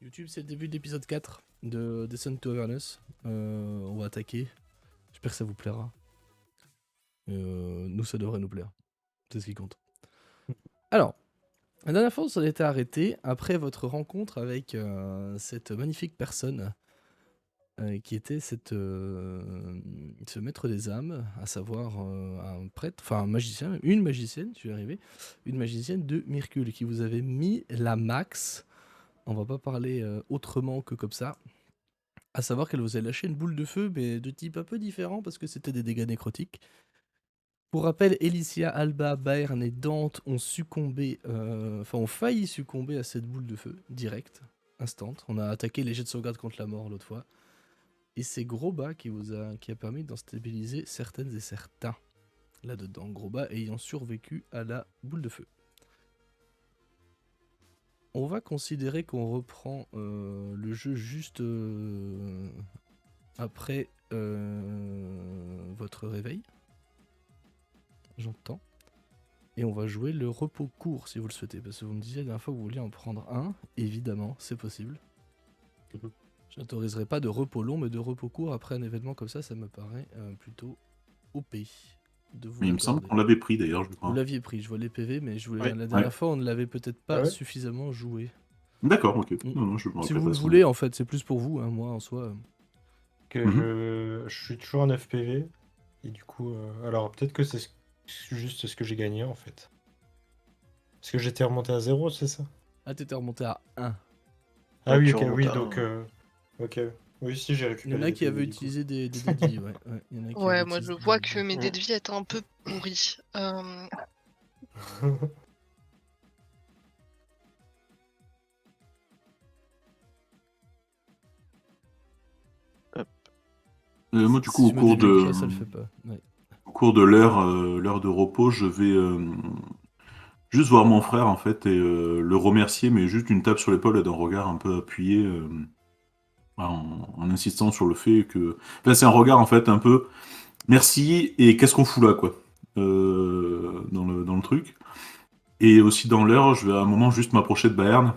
YouTube, c'est le début de l'épisode 4 de Descent to Avernus. On va attaquer. J'espère que ça vous plaira. Nous, ça devrait nous plaire. C'est ce qui compte. Alors, la dernière fois, on s'en était arrêté après votre rencontre avec cette magnifique personne qui était ce maître des âmes, à savoir un prêtre, enfin un magicien, une magicienne, je suis arrivé, une magicienne de Myrcule qui vous avait mis la max. On va pas parler autrement que comme ça. À savoir qu'elle vous a lâché une boule de feu, mais de type un peu différent parce que c'était des dégâts nécrotiques. Pour rappel, Elicia, Alba, Baern et Dante ont succombé, ont failli succomber à cette boule de feu, direct, instant. On a attaqué les jets de sauvegarde contre la mort l'autre fois. Et c'est Groba qui a permis d'en stabiliser certaines et certains là-dedans. Groba ayant survécu à la boule de feu. On va considérer qu'on reprend le jeu juste après votre réveil. J'entends. Et on va jouer le repos court si vous le souhaitez. Parce que vous me disiez la dernière fois que vous vouliez en prendre un. Évidemment, c'est possible. Je n'autoriserai pas de repos long, mais de repos court après un événement comme ça me paraît plutôt OP de vous Il me semble l'accorder. qu'on l'avait pris d'ailleurs, je Vous crois. l'aviez pris, je vois les PV, mais Ouais. la dernière fois on ne l'avait peut-être pas suffisamment joué. D'accord, ok. Mm. Non, je me Si rappelle vous pas le ça. voulez, en fait, c'est plus pour vous, hein, moi en soi. Je suis toujours en FPV. Et du coup, alors peut-être que c'est juste ce que j'ai gagné en fait. Parce que j'étais remonté à 0, c'est ça? Ah, t'étais remonté à 1. Ah oui, tu ok, remontes oui, à donc. Ok. Oui, si, j'ai Il y récupéré en a des qui avaient PV, du coup. utilisé des dés de vie, ouais. Il y en a qui Ouais, avaient moi je utilisé des vois dés de que vie. mes dés de vie étaient un peu pourris. Moi, du coup, Si je me débloque pas, ça le fait pas. Ouais. au cours de l'heure de repos, je vais juste voir mon frère en fait et le remercier, mais juste d'une tape sur l'épaule et d'un regard un peu appuyé en insistant sur le fait que. Enfin, c'est un regard en fait un peu merci et qu'est-ce qu'on fout là quoi dans le truc. Et aussi dans l'heure, je vais à un moment juste m'approcher de Bayern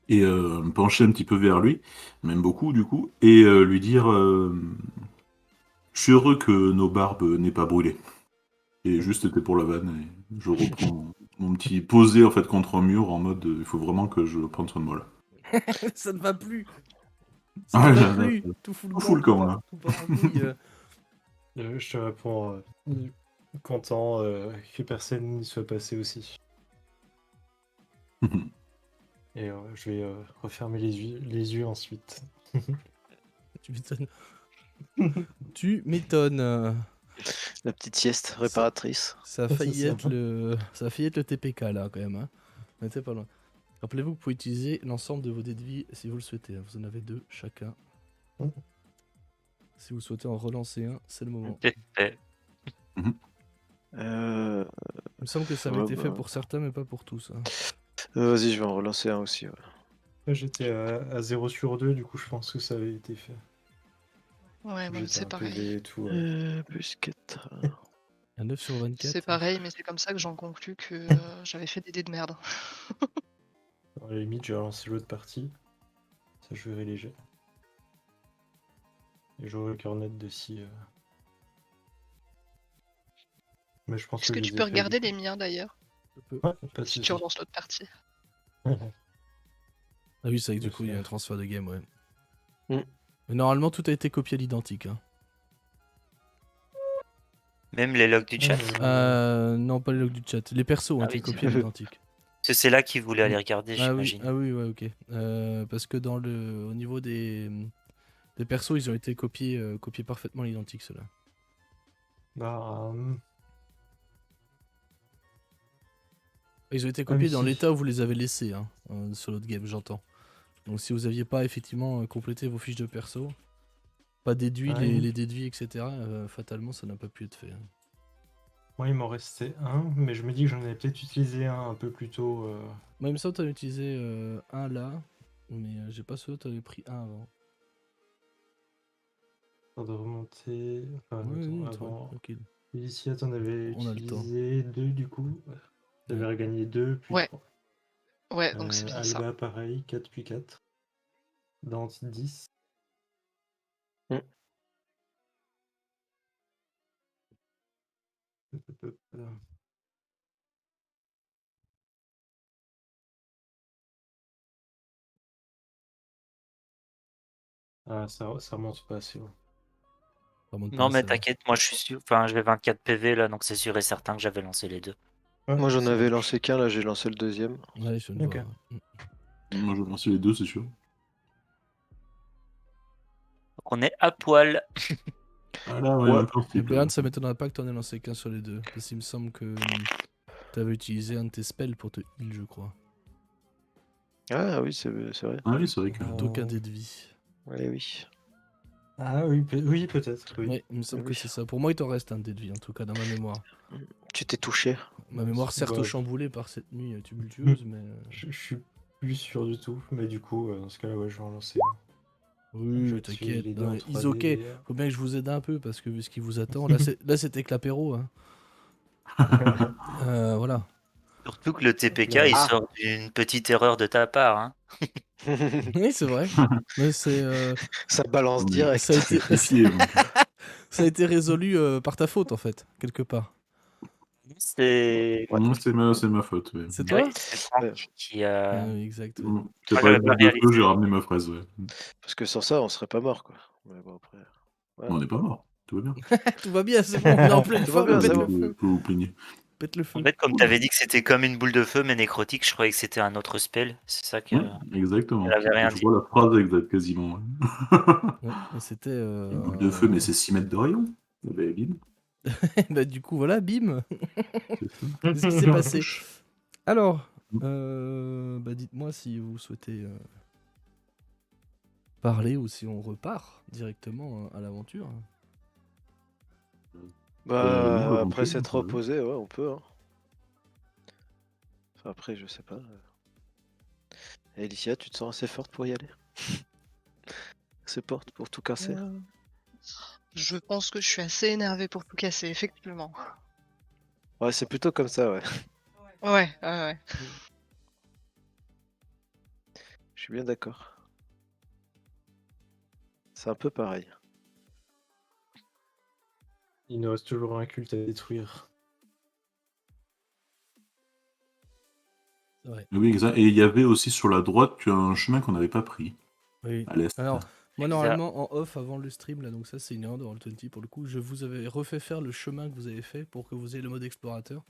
et me pencher un petit peu vers lui, même beaucoup du coup, et lui dire je suis heureux que nos barbes n'aient pas brûlé. Et juste c'était pour la vanne, et je reprends mon petit posé en fait contre un mur en mode il faut vraiment que je prenne soin de moi là. Ça ne va plus. Ça Ah, ne va là, là, plus. Tout fout le tout fout le camp là. tout part en couille. Je te réponds content que personne n'y soit passé aussi. Et je vais refermer les yeux ensuite. Tu m'étonnes. Tu m'étonnes. La petite sieste réparatrice. Ça a failli C'est ça. être le TPK là quand même. Hein. On était pas loin. Rappelez-vous que vous pouvez utiliser l'ensemble de vos dés de vie si vous le souhaitez. Vous en avez 2 chacun. Si vous souhaitez en relancer un, c'est le moment. Il me semble que ça avait été fait pour certains, mais pas pour tous. Hein. Vas-y, je vais en relancer un aussi. Ouais. J'étais à 0 sur 2, du coup je pense que ça avait été fait. Ouais, moi J'étais c'est un peu pareil. laid et tout. Plus 4. Un 9 sur 24. C'est pareil, mais c'est comme ça que j'en conclus que j'avais fait des dés de merde. À la limite, j'ai relancé l'autre partie. Ça, je verrai léger. Et j'aurai le cœur net de si. Mais je pense Est-ce que je tu les ai peux fait, regarder du les miens d'ailleurs? coup. Ouais, pas de Si soucis. tu relances l'autre partie. Ah oui, c'est vrai que du coup, il y a un transfert de game, ouais. Mm. Mais normalement, tout a été copié à l'identique. Hein. Même les logs du chat. Non, pas les logs du chat. Les persos ont Ah été oui, copiés à l'identique. C'est là qu'ils voulaient aller regarder, Ah oui, j'imagine. ah oui, ouais, ok. Parce que au niveau des persos, ils ont été copiés parfaitement à l'identique, ceux-là. Bah. Ils ont été copiés dans si. l'état où vous les avez laissés, hein, sur l'autre game, j'entends. Donc si vous aviez pas effectivement complété vos fiches de perso, pas déduit les dés de vie, etc., fatalement, ça n'a pas pu être fait. Hein. Moi, il m'en restait un, mais je me dis que j'en avais peut-être utilisé un peu plus tôt. Moi, il me semble que tu as utilisé un là, mais j'ai pas sûr que tu avais pris un avant. De remonter. Enfin, Oui, avant. tranquille. Ici, t'en avais On a le temps. utilisé 2 du coup. T'avais regagné 2 puis Ouais. 3. Ouais, donc c'est bien ça. Alba, pareil, 4 puis 4. dans 10. Ah, ça remonte pas assez haut. Ça remonte pas Non, mais assez, ouais. t'inquiète, moi je suis sûr. Enfin, j'ai 24 PV là, donc c'est sûr et certain que j'avais lancé les deux. Ouais, Moi, j'en ça avais marche. lancé qu'un, là, j'ai lancé le deuxième. Ouais, je viens de Ok. voir. Ouais. Moi, je vais lancer les deux, c'est sûr. Donc on est à poil. Ah là, ouais, Ouais. un peu en Et slip, là. Bern, ça m'étonnerait pas que t'en aies lancé qu'un sur les deux. Parce qu'il me semble que t'avais utilisé un de tes spells pour te heal, je crois. Ah oui, c'est vrai. Ah oui, c'est vrai que. Plutôt qu'un dé de vie. Ouais, oui. Ah oui, oui peut-être. Oui. Ouais, il me semble Oui. que c'est ça. Pour moi, il t'en reste un dé de vie, en tout cas, dans ma mémoire. Tu t'es touché. Ma mémoire, certes Bah, chamboulée par cette nuit tumultueuse, mais. je suis plus sûr du tout, mais du coup, dans ce cas-là, ouais, je vais en lancer un. Oui, Je vais tuer t'inquiète. les deux en Hein, 3D, Isoké, d'ailleurs. faut bien que je vous aide un peu, parce que vu ce qui vous attend, là, c'était que l'apéro. Hein. Voilà. Surtout que le TPK, Là. il Ah. sort d'une petite erreur de ta part. Hein. Oui, c'est vrai. Mais c'est. Ça balance Non, mais direct. Ça a été, Pied, donc. ça a été résolu par ta faute, en fait, quelque part. C'est Ouais. Non, c'est ma faute, ouais. C'est toi c'est Franck qui a. Oui, exact. Ouais. T'as Moi, pas j'avais de pas boule de feu, réalisé. j'ai ramené ma fraise, ouais. Parce que sans ça, on serait pas mort, quoi. Mais bon, après. On n'est pas mort, tout va bien. Tout va bien, c'est bon, on est en pleine Tout va forme, bien, pète c'est le bon. feu. Faut vous plaigner. Pète le En feu. fait, comme t'avais dit que c'était comme une boule de feu, mais nécrotique, je croyais que c'était un autre spell. C'est ça que. Ouais, exactement. Elle avait rien Je dit. vois la phrase exacte, quasiment. Ouais. Ouais, mais c'était. Une boule de feu, mais c'est 6 mètres de rayon. Eh ben, bim, Bah, du coup, voilà, bim. c'est ça. C'est ce qui s'est passé. Alors, Mm. bah, dites-moi si vous souhaitez parler ou si on repart directement à l'aventure. Bah, non, après l'aventure, s'être ouais. reposé, ouais, on peut. Hein. Enfin, après, je sais pas. Et Alicia, tu te sens assez forte pour y aller? Assez forte pour tout casser? Je pense que je suis assez énervée pour tout casser, effectivement. Ouais, c'est plutôt comme ça, ouais. Ouais. Je suis bien d'accord. C'est un peu pareil. Il nous reste toujours un culte à détruire. C'est vrai. Oui, exact. Et il y avait aussi sur la droite, tu as un chemin qu'on n'avait pas pris, Oui. à l'est. Alors, moi, Exact. normalement, en off, avant le stream, là, donc ça, c'est une erreur de Roll20 pour le coup, je vous avais refait faire le chemin que vous avez fait pour que vous ayez le mode explorateur.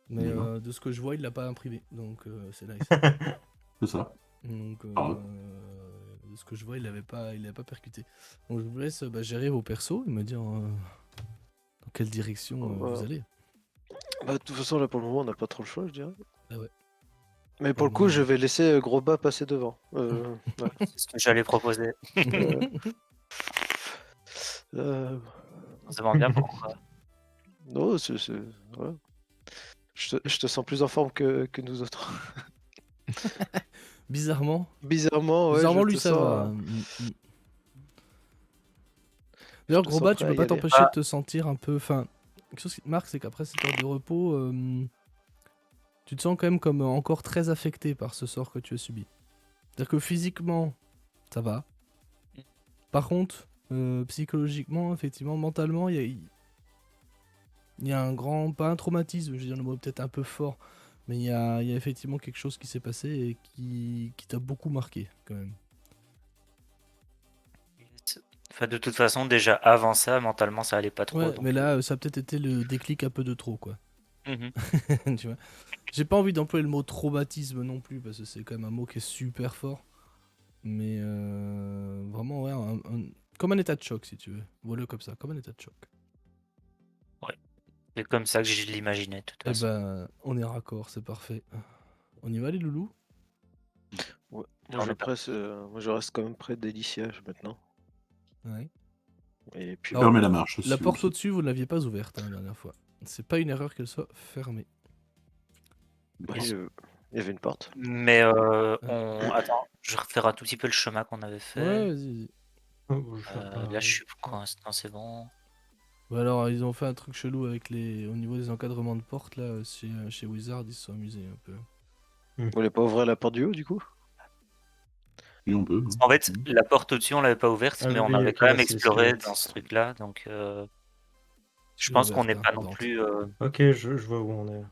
Mais D'accord. de ce que je vois, il l'a pas imprimé, donc c'est nice. C'est ça. Donc, Ah. de ce que je vois, il l'avait pas percuté. Donc, je vous laisse gérer vos persos et me dire dans quelle direction vous allez. Bah, de toute façon, là, pour le moment, on n'a pas trop le choix, je dirais. Ah ouais. Mais pour Pour le coup, le je moment, vais laisser Gros Bas passer devant. Ouais. C'est ce que j'allais proposer. On se demande bien pourquoi. Non, ouais. Je te sens plus en forme que nous autres. Bizarrement. Bizarrement, ouais, Bizarrement, je lui, te ça sens, va. je D'ailleurs, te gros sens bas, prêt tu à peux y pas aller. t'empêcher de te sentir un peu. Enfin, quelque chose qui te marque, c'est qu'après cette heure de repos, tu te sens quand même comme encore très affecté par ce sort que tu as subi. C'est-à-dire que physiquement, ça va. Par contre, psychologiquement, effectivement, mentalement, il y a un grand. Pas un traumatisme, je veux dire le mot peut-être un peu fort, mais il y a effectivement quelque chose qui s'est passé et qui t'a beaucoup marqué quand même. Enfin, de toute façon, déjà avant ça, mentalement, ça allait pas trop. Ouais, donc, mais là, ça a peut-être été le déclic un peu de trop, quoi. mhm. Tu vois. J'ai pas envie d'employer le mot traumatisme non plus parce que c'est quand même un mot qui est super fort. Mais vraiment, ouais, comme un état de choc si tu veux. Voilà comme ça, comme un état de choc. C'est comme ça que je l'imaginais, de toute Eh façon. ben, on est raccord, c'est parfait. On y va les loulous? Ouais. On Moi, est parti. moi, je reste quand même près d'Elicia maintenant. Ouais. Et puis, Alors, Fermez la marche. La si porte vous le au-dessus, vous ne l'aviez pas ouverte la dernière fois. C'est pas une erreur qu'elle soit fermée. oui, il y avait une porte. Mais attends, je refaire un tout petit peu le chemin qu'on avait fait. Ouais, vas-y. Oh, je vais faire pareil. Là, je suis pour l'instant, c'est bon. Ou alors, ils ont fait un truc chelou avec au niveau des encadrements de porte là, chez Wizard, ils se sont amusés un peu. Vous voulez pas ouvrir la porte du haut, du coup? Et on peut. En fait, la porte au-dessus, on l'avait pas ouverte, Ah mais oui, on oui, avait ok, quand là, même c'est exploré squelette. dans ce truc-là. Donc, je l'ai pense qu'on ouverte, n'est pas hein, non Dante. plus. Ok, je vois où on est.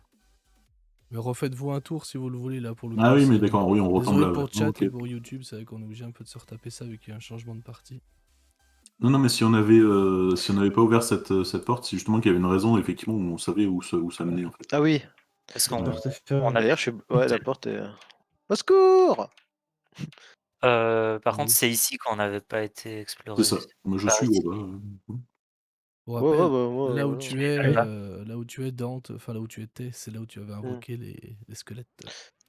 Mais refaites-vous un tour si vous le voulez, là, pour le coup. Ah oui, mais c'est- d'accord, oui, on retombe Désolé là. pour Ouais. le chat Ok. et pour YouTube, c'est vrai qu'on est obligé un peu de se retaper ça vu qu'il y a un changement de partie. Non, mais si on avait pas ouvert cette porte, c'est justement qu'il y avait une raison, effectivement, où on savait où ça menait, en fait. Ah oui. Parce La qu'on porte est fermée. on a D'ailleurs, ouais, la porte est. Au secours! Par contre, Oui. c'est ici qu'on n'avait pas été C'est exploré. ça. Moi, je Par suis ici. gros, Pour Ouais, ouais, rappel, bah, moi, là où voilà. tu es, Là. là où tu es, Dante, enfin là où tu étais, c'est là où tu avais invoqué les squelettes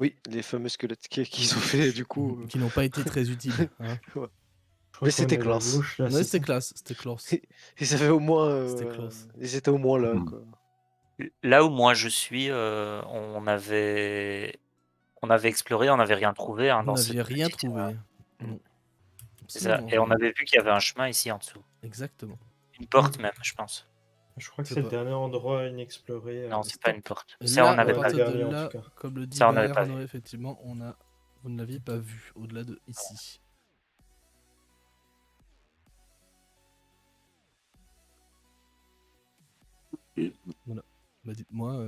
Oui, les fameux squelettes qu'ils ont fait, du coup. qui n'ont pas été très utiles. Hein. Ouais. Je crois Mais qu'on c'était est à classe. gauche, là, Ouais, c'est c'était ça. classe, c'était close. Ils avaient au moins. C'était close. Ils étaient au moins là, Mm. quoi. Là où moi je suis, on avait exploré, on n'avait rien trouvé hein, Vous dans n'aviez cette rien petite. trouvé. Non. C'est ça. Absolument Et on rien. avait vu qu'il y avait un chemin ici en dessous. Exactement. Une porte même, je pense. Je crois que Je c'est sais le pas. dernier endroit inexploré. Non, c'est pas Stop. une porte. Et Ça, on là, à n'avait Ouais, pas le partir vu. de dernier, en là, tout cas. comme le dit Ça, on n'avait Baer, pas vu. effectivement, vous ne l'aviez pas vu au-delà de ici. Et- Voilà. Bah dites-moi,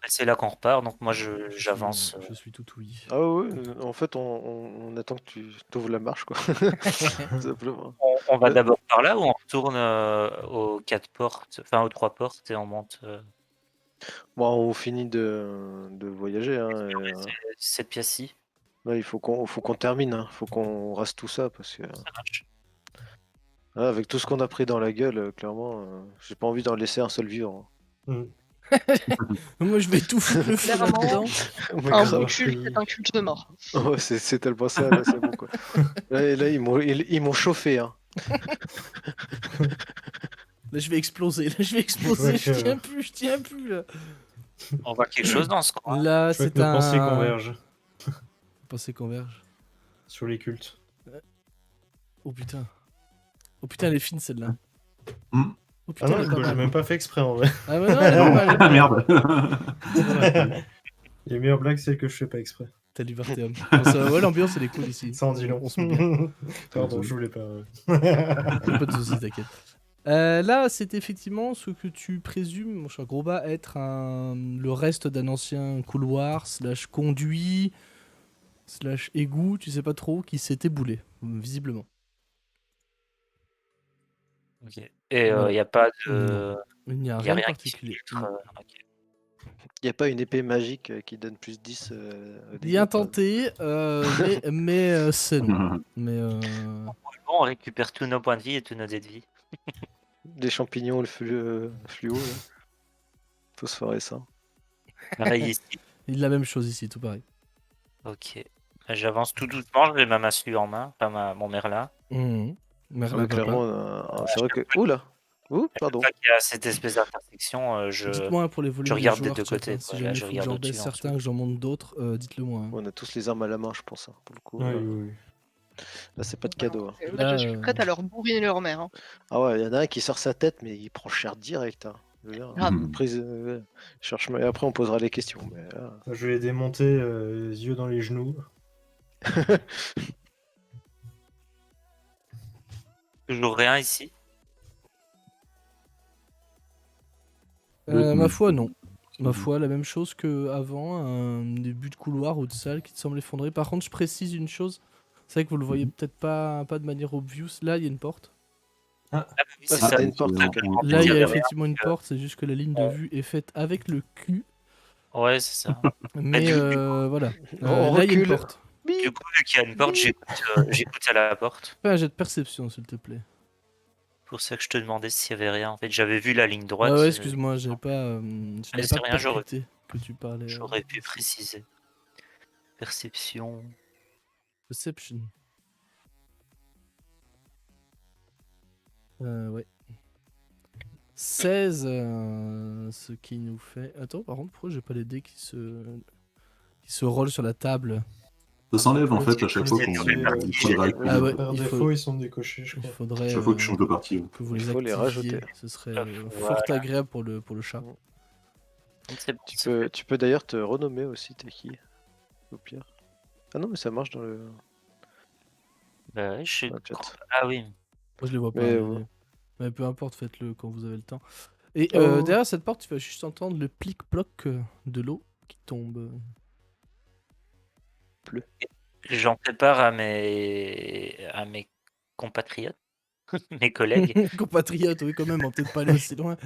C'est là qu'on repart, donc moi j'avance. je suis tout oui. Ah ouais, en fait, on attend que tu ouvres la marche, quoi. Tout simplement. On va Ouais. d'abord par là ou on retourne aux 4 portes, enfin aux 3 portes et on monte Bon, on finit de voyager, hein. cette pièce-ci. Là, il faut qu'on termine, hein. Faut qu'on rase tout ça, parce que Ça marche. là, avec tout ce qu'on a pris dans la gueule, clairement, j'ai pas envie d'en laisser un seul vivant. Hmm. Moi, je vais tout foutre le feu Clairement. là-dedans. Mais Un grave. bon culte, c'est un culte de mort. Ouais, c'est tellement ça, là, c'est bon, quoi. Là, ils m'ont chauffé, hein. Là, je vais exploser. Là, je vais exploser. Ouais, Je tiens plus. Je tiens plus là. On voit quelque chose dans ce coin. Là, Je vois que c'est nos pensées un. convergent Pensées convergent. sur les cultes. Oh putain. Oh putain, elle est fine celle-là. Hmm. Oh Ah putain, non, elle est pas j'ai mal. même pas fait exprès en vrai. Ah bah non, elle est pas mal. elle est pas mal. Merde. Les meilleures blagues, c'est que je fais pas exprès. T'as du Vartéum. Bon, ça, ouais, l'ambiance elle est cool ici. Ça en dit long. On se met bien. Pardon, je voulais pas. Y a pas de soucis, t'inquiète. Là, c'est effectivement ce que tu présumes, mon cher Groba, être le reste d'un ancien couloir, slash conduit, slash égout, tu sais pas trop, qui s'est éboulé, visiblement. Ok. Et il Voilà. n'y a pas de. Non. Il n'y a Y a rien de rien qui particulier. filtre, ok. Il n'y a pas une épée magique qui donne plus 10 au dégâts, Bien par exemple. tenté, mais c'est non. Mais Bon, on récupère tous nos points de vie et tous nos dés de vie. Des champignons, le fluo, là. Phosphorescent. Pareil ici. il a la même chose ici, tout pareil. Ok. J'avance tout doucement, j'ai ma massue en main, pas mon merlin. Mhm. Merlin Ouais, papa. clairement, c'est vrai que. Oula! Ouh, pardon. Une fois qu'il y a cette espèce d'intersection, Dites-moi pour les volumes des regarde des joueurs, deux chat, côtés, hein, quoi. si Là, jamais il je faut que regarde j'en au-dessus, baisse en certains, dessous. que j'en monte d'autres, dites-le moi. Hein. On a tous les armes à la main, je pense, hein, pour le coup. Ouais, Là, oui, là, c'est pas de cadeau. Hein. Là, je suis prête à leur bourriner leur mère. Hein. Ah ouais, il y en a un qui sort sa tête, mais il prend cher direct. Hein. Je veux dire, Grave. cherche... Et après, on posera les questions. Mais là... Je vais les démonter, les yeux dans les genoux. Toujours rien ici. Ma foi, non. Ma foi, la même chose qu'avant, un début de couloir ou de salle qui te semble effondré. Par contre, je précise une chose. C'est vrai que vous le voyez peut-être pas de manière obvious. Là, il y a une porte. Ah, oui, Ah, c'est ça. t'as une porte. Ok. Là, il y a avait effectivement une porte. C'est juste que la ligne de vue est faite avec le cul. Ouais, c'est ça. Mais du- voilà. On Là, il y a une recule. porte. Du coup, vu qu'il y a une porte, j'écoute à la porte. Fais un jet de perception, s'il te plaît. Pour ça que je te demandais s'il y avait rien. En fait, j'avais vu la ligne droite. Ah ouais, excuse-moi, je n'avais c'est pas rien, j'aurais percuté que tu parlais. J'aurais pu préciser. Perception. Perception. Ouais. 16, ce qui nous fait... Attends, par contre, pourquoi j'ai pas les dés qui se rollent sur la table? Ça s'enlève en fait à chaque fois qu'on. Il faudrait Ah ouais, Par il défaut, faut- ils sont décochés, je Il crois. faudrait chaque fois que je change de partie. Ouais. que vous les Il faut les activiez. rajouter. Ce serait Voilà. fort agréable pour le chat. Tu peux d'ailleurs te renommer aussi, t'es qui? Au pire. Ah non, mais ça marche dans le. Bah ouais, je Ouais, crois peut-être. pas. Ah oui. Moi, je les vois pas. Mais ouais. Mais peu importe, faites-le quand vous avez le temps. Et Oh, derrière cette porte, tu vas juste entendre le plic-ploc de l'eau qui tombe. bleu. J'en prépare à mes compatriotes, mes collègues. Compatriote, oui, quand même, on va peut-être pas aller aussi loin.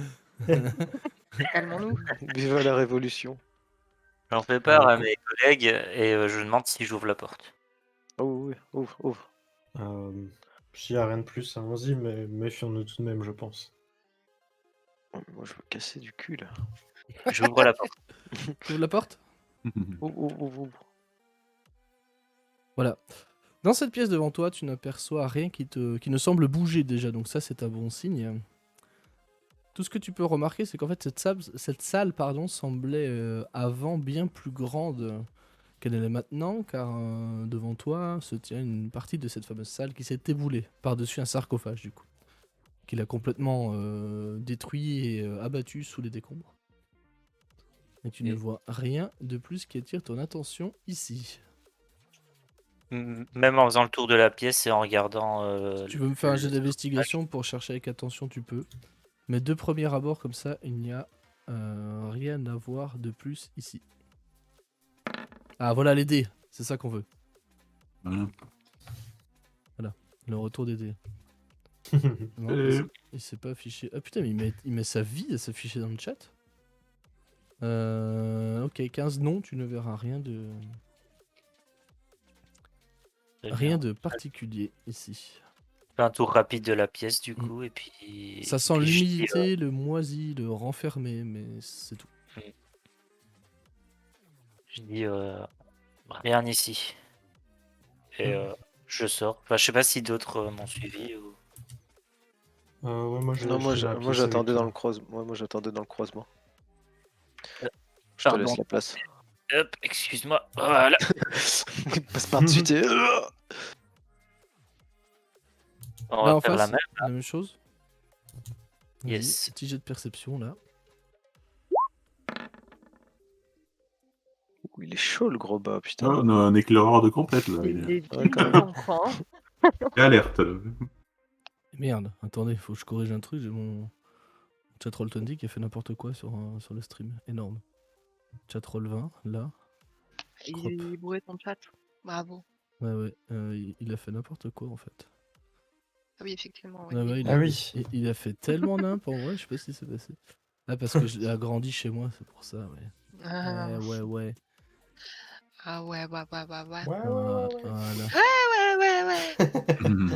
Calmons-nous. Vive la révolution. J'en prépare à coup- mes collègues et je demande si j'ouvre la porte. Oh oui, ouvre, ouvre. S'il n'y a rien de plus, allons-y, mais méfions-nous tout de même, je pense. Oh, mais moi je veux casser du cul là. J'ouvre la porte. Tu ouvres la porte? Ouvre, ouvre, ouvre, ouvre. Voilà. Dans cette pièce devant toi, tu n'aperçois rien qui ne semble bouger déjà, donc ça c'est un bon signe. Tout ce que tu peux remarquer, c'est qu'en fait cette salle semblait avant bien plus grande qu'elle est maintenant, car devant toi se tient une partie de cette fameuse salle qui s'est éboulée par-dessus un sarcophage du coup, qu'il a complètement détruit et abattu sous les décombres. Et tu ne Et- vois rien de plus qui attire ton attention ici. Même en faisant le tour de la pièce et en regardant. Si tu veux me faire un jet d'investigation pour chercher avec attention, tu peux. Mais de premier abord, comme ça, il n'y a rien à voir de plus ici. Ah, voilà les dés. C'est ça qu'on veut. Voilà. Le retour des dés. Non, il s'est pas affiché. Ah putain, mais il met sa vie à s'afficher dans le chat. Ok, 15 non, tu ne verras rien de rien de particulier ici. Je fais un tour rapide de la pièce du coup et puis. Ça sent puis je dis, l'humidité, le moisi, le renfermé, mais c'est tout. Je dis rien ici. Et je sors. Enfin, je sais pas si d'autres m'ont suivi ou. Ouais, moi, Non, moi je fais ma moi pièce j'attendais avec dans toi. le croisement. Moi j'attendais dans le croisement. Je te Pardon. laisse la place. Hop, excuse-moi. Voilà. Il passe par-dessus tes. On Là va en faire la face, même. la même chose. Vas-y, Yes. petit jet de perception là. Ouh, il est chaud le gros bas, putain. Oh, on a un éclaireur de complète là. Il est Ouais, quand même. vigilant, quoi. Hein. est alerte. Là. Merde, attendez, faut que je corrige un truc. J'ai mon chatroll 20 qui a fait n'importe quoi sur le stream. Énorme. Chatroll 20, là. Crop. Il est bourré ton chat. Bravo. Ouais, il a fait n'importe quoi en fait. Ah oui, effectivement. Ouais, ouais, Ah oui. il a fait tellement n'importe quoi, je sais pas ce qui s'est passé. Ah, parce que j'ai agrandi chez moi, c'est pour ça, ouais. Ah, Ouais. ah ouais. Ouais, Voilà. Ouais.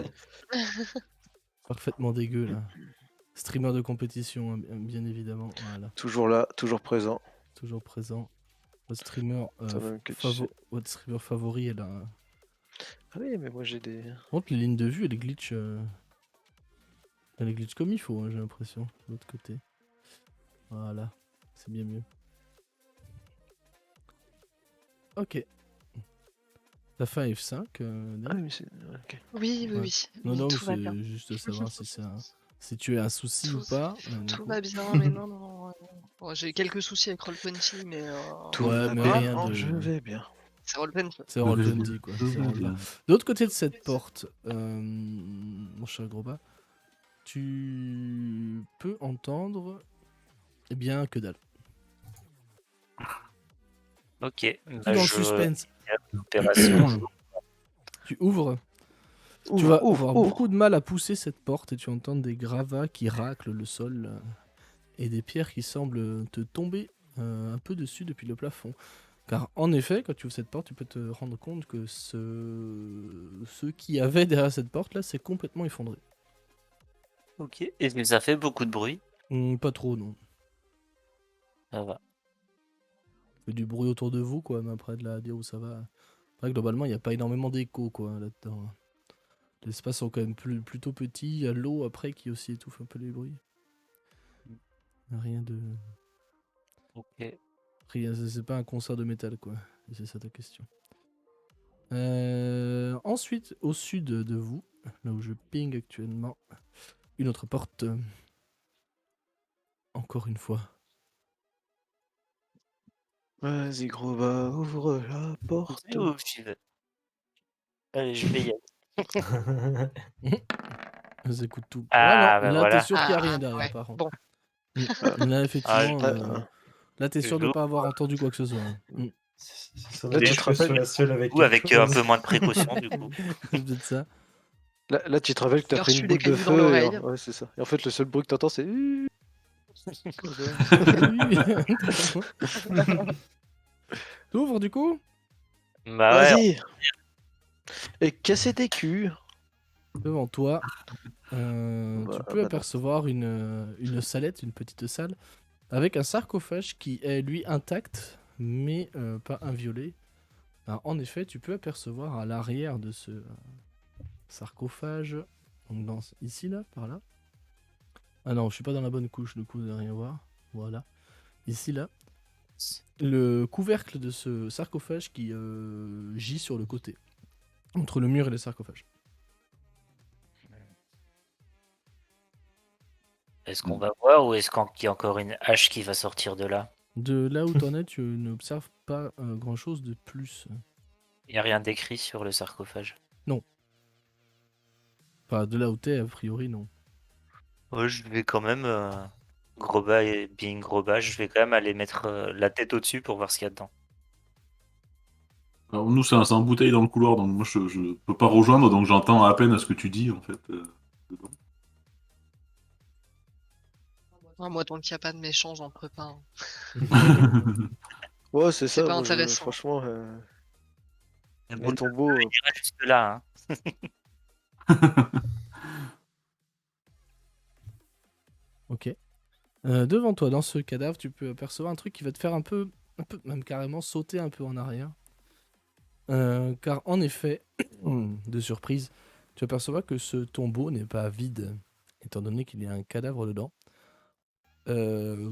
Parfaitement dégueu là. Streamer de compétition, hein, bien évidemment. Voilà. Toujours là, toujours présent. Toujours présent. Votre streamer, Toi-même que tu sais. votre streamer favori, elle a. Ah oui, mais moi j'ai des. Par contre, les lignes de vue, elle glitch. Elle glitch comme il faut, hein, j'ai l'impression. De l'autre côté. Voilà. C'est bien mieux. Ok. T'as fait un F5 Ah oui, mais c'est. Ok. Oui. Ouais. Non, Oui, non, tout va bien. c'est juste savoir si tu as un souci ou Tout- pas. Tout va bien, mais non. Bon, j'ai quelques soucis avec Roll20, mais. Tout Ouais, va mais bien, rien de. je vais bien. C'est Roll20. C'est Roll20 quoi. c'est Roll20. De l'autre côté de cette porte, mon cher gros bas, tu peux entendre. Eh bien, que dalle. Ok. Tout dans le suspense. Opération. Tu ouvres. Tu vas avoir beaucoup de mal à pousser cette porte et tu entends des gravats qui raclent le sol et des pierres qui semblent te tomber un peu dessus depuis le plafond. Car en effet, quand tu ouvres cette porte, tu peux te rendre compte que ce qu'il y avait derrière cette porte là, c'est complètement effondré. Ok. Et ça fait beaucoup de bruit. Pas trop, non. Ça va. Il y a du bruit autour de vous, quoi, mais après de là dire où ça va. Après, globalement, il n'y a pas énormément d'écho, quoi, là-dedans. Les espaces sont quand même plutôt petits. Il y a l'eau après qui aussi étouffe un peu les bruits. Rien de. Ok. Rien, c'est pas un concert de métal, quoi. Et c'est ça ta question. Ensuite, au sud de vous, là où je ping actuellement, une autre porte. Encore une fois. Vas-y, gros bas, ouvre la porte. Ouf, j'y vais. Allez, je vais y aller. Elles écoutent tout. Ah, non, bah là, t'es voilà. sûr qu'il n'y a rien Ah, derrière, ouais. par contre. Bon, Là, effectivement, Ah, là, t'es sûr de J'ouvre. pas avoir entendu quoi que ce soit. Ça Là, doit tu être te que je rappelles- sois seul avec Ou avec quelque un chose. peu moins de précaution, du coup. C'est peut-être ça. Là, tu te rappelles que t'as T'as pris reçu une des boule de cailloux dans feu. l'oreille. Ouais, c'est ça. Et en fait, le seul bruit que t'entends, c'est. Comme ça. T'ouvres, du coup? Bah ouais, Vas-y. Et casser tes culs. Devant toi, tu Bah, peux bah non. apercevoir une salette, une petite salle, avec un sarcophage qui est, lui, intact, mais pas inviolé. Alors, en effet, tu peux apercevoir à l'arrière de ce sarcophage, donc ici, là, par là. Ah non, je suis pas dans la bonne couche, du coup, de rien voir. Voilà. Ici, là. Le couvercle de ce sarcophage qui gît sur le côté, entre le mur et le sarcophage. est-ce qu'on va voir ou est-ce qu'il y a encore une hache qui va sortir de là? De là où t'en es, tu n'observes pas grand-chose de plus. Il n'y a rien d'écrit sur le sarcophage. Enfin, de là où t'es, a priori, non. Ouais, je vais quand même, Groba et being Groba, je vais quand même aller mettre la tête au-dessus pour voir ce qu'il y a dedans. Alors, nous, c'est un bouteille dans le couloir, donc moi, je peux pas rejoindre, donc j'entends à peine ce que tu dis, en fait. Dedans. Ah, moi, tant qu'il n'y a pas de méchant, j'en ferai pas. Ouais, c'est C'est ça. pas Moi, intéressant. franchement, Le les bout de tombeaux. il ira juste là, hein. Ok. Devant toi, dans ce cadavre, tu peux apercevoir un truc qui va te faire un peu, même carrément sauter un peu en arrière. Car en effet, de surprise, tu aperçois que ce tombeau n'est pas vide, étant donné qu'il y a un cadavre dedans.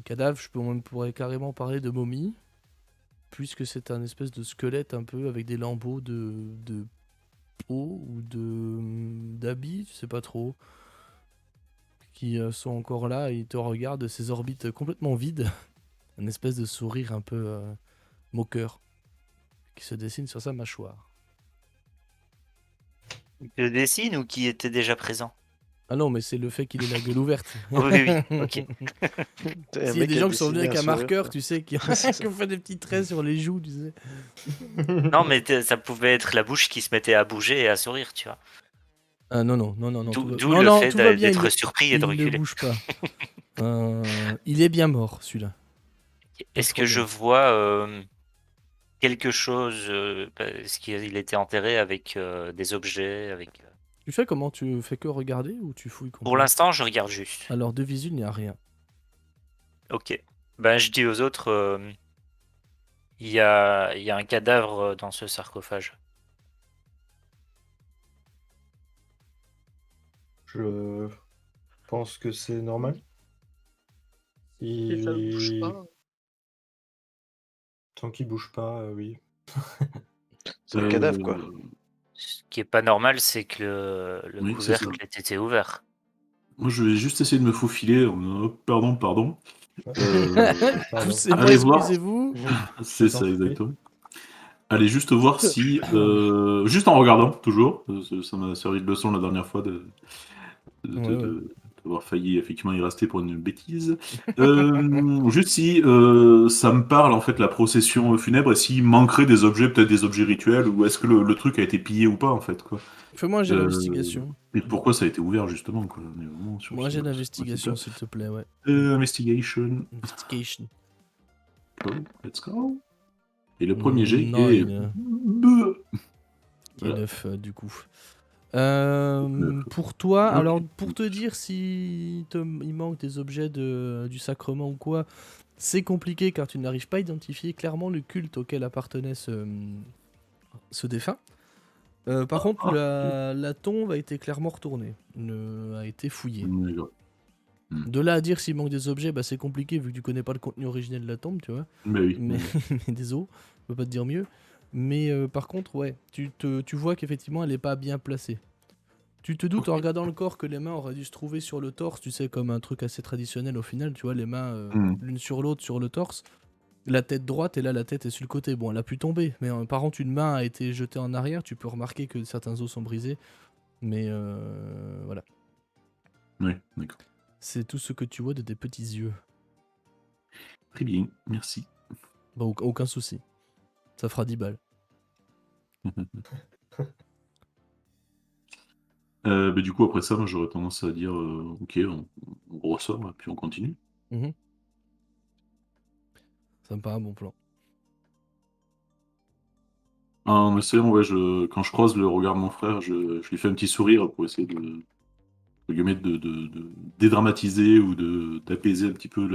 Cadavre, pourrais carrément parler de momie, puisque c'est un espèce de squelette un peu avec des lambeaux de peau ou d'habits, tu sais pas trop, qui sont encore là et il te regarde de ses orbites complètement vides, un espèce de sourire un peu moqueur qui se dessine sur sa mâchoire. Qui le dessine ou qui était déjà présent? Ah non, mais c'est le fait qu'il ait la gueule ouverte. Oui, ok. S'il y a des gens qui sont venus avec un marqueur, tu sais, qui ont fait des petits traits sur les joues, tu sais. Non, mais ça pouvait être la bouche qui se mettait à bouger et à sourire, tu vois. Ah non, non. D'où le fait tout va bien, d'être surpris et de il ne reculer. bouge pas. Il est bien mort, celui-là. Est-ce que je vois quelque chose? Est-ce qu'il était enterré avec des objets, avec... Tu fais comment? Tu fais que regarder ou tu fouilles Pour complètement? l'instant, je regarde juste. Alors, de visu, il n'y a rien. Ok. Ben, je dis aux autres, il y a un cadavre dans ce sarcophage. Je pense que c'est normal. Et ça bouge pas. Tant qu'il bouge pas, oui. C'est le cadavre, quoi. Ce qui est pas normal, c'est que le Oui, c'est ça. couvercle ait été ouvert. Moi, je vais juste essayer de me faufiler. Pardon. Pardon. Poussez-moi, Allez voir. excusez-vous. C'est t'en ça, prie. exactement. Allez juste voir si... juste en regardant, toujours. Ça m'a servi de leçon la dernière fois d'avoir failli effectivement y rester pour une bêtise. Juste si ça me parle, en fait, la procession funèbre, et s'il manquerait des objets, peut-être des objets rituels, ou est-ce que le truc a été pillé ou pas, en fait, quoi. Fais-moi un jet d'investigation. Et pourquoi ça a été ouvert, justement, quoi. On est vraiment sur Moi, ce- j'ai ce d'investigation, principe-là. s'il te plaît, ouais. Investigation. Investigation. Oh, let's go. Et le premier jet est... Nine. Bleu. Qui est Voilà. 9, du coup. Neuf. Pour toi, Ok. alors pour te dire si il manque des objets du sacrement ou quoi, c'est compliqué car tu n'arrives pas à identifier clairement le culte auquel appartenait ce défunt. Par contre, la tombe a été clairement retournée, a été fouillée. D'accord. De là à dire s'il manque des objets, bah, c'est compliqué vu que tu connais pas le contenu originel de la tombe, tu vois. Bah oui. Mais désolé, je peux pas te dire mieux. Mais par contre, ouais, tu vois qu'effectivement, elle est pas bien placée. Tu te doutes en regardant le corps que les mains auraient dû se trouver sur le torse, tu sais, comme un truc assez traditionnel au final, tu vois, les mains l'une sur l'autre sur le torse. La tête droite et là la tête est sur le côté. Bon, elle a pu tomber, mais par contre une main a été jetée en arrière, tu peux remarquer que certains os sont brisés. Mais voilà. Oui, d'accord. C'est tout ce que tu vois de tes petits yeux. Très bien, merci. Bah, aucun souci. Ça fera 10 balles. Du coup, après ça, moi, j'aurais tendance à dire ok, on ressort, et puis on continue. Mhm. Ça me paraît un bon plan. Ah, mais c'est bon, ouais, quand je croise le regard de mon frère, je lui fais un petit sourire pour essayer de dédramatiser ou d'apaiser un petit peu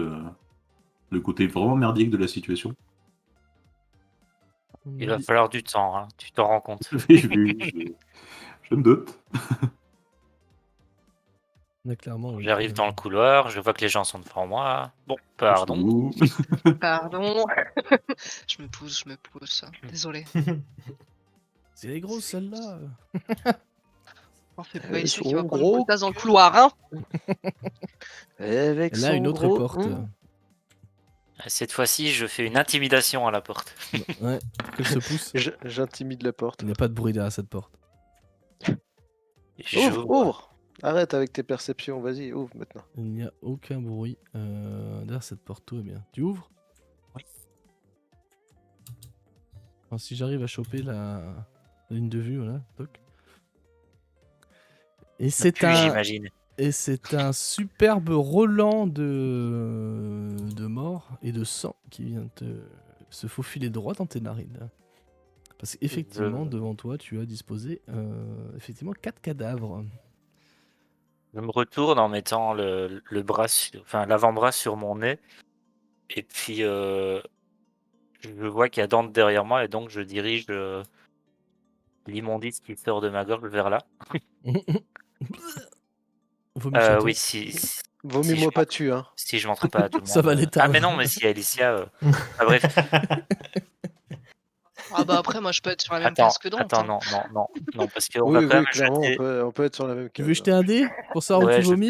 le côté vraiment merdique de la situation. Il va falloir du temps, hein, tu t'en rends compte. Oui, oui, je me doute. Mais clairement, oui. J'arrive dans le couloir, je vois que les gens sont devant moi. Bon, pardon. Vous. Pardon. Je me pousse. Désolé. C'est les grosses celles-là. On fait pas Avec ici qui son va prendre gros une place dans le couloir, hein. Avec Et là, une son autre gros porte. Cette fois-ci, je fais une intimidation à la porte. Ouais, pour qu'elle se pousse. J'intimide la porte. Il n'y a pas de bruit derrière cette porte. Ouvre, ouvre. Arrête avec tes perceptions, vas-y, ouvre maintenant. Il n'y a aucun bruit derrière cette porte, tout est bien. Tu ouvres? Oui. Alors, si j'arrive à choper la ligne de vue, voilà, toc. Et c'est un... J'imagine. Et c'est un superbe Roland de mort et de sang qui vient se faufiler droit dans tes narines. Parce qu'effectivement, devant toi, tu as disposé effectivement 4 cadavres. Je me retourne en mettant le bras, enfin l'avant-bras sur mon nez. Et puis, je vois qu'il y a Dante derrière moi et donc je dirige l'immondice qui sort de ma gorge vers là. Vomis sur toi. Oui, si Vomis-moi pas dessus, hein. si je montre pas à tout le monde. Ça va Ah l'éteindre. mais non, mais si Alicia... Ah, bref. Ah bah après, moi, je peux être sur la même Attends, place que Dante. attends, hein. non, parce qu'on va Oui, quand même clairement, jeter... on peut être sur la même Tu case. veux jeter un dé pour savoir où Ouais, tu je vais vomis?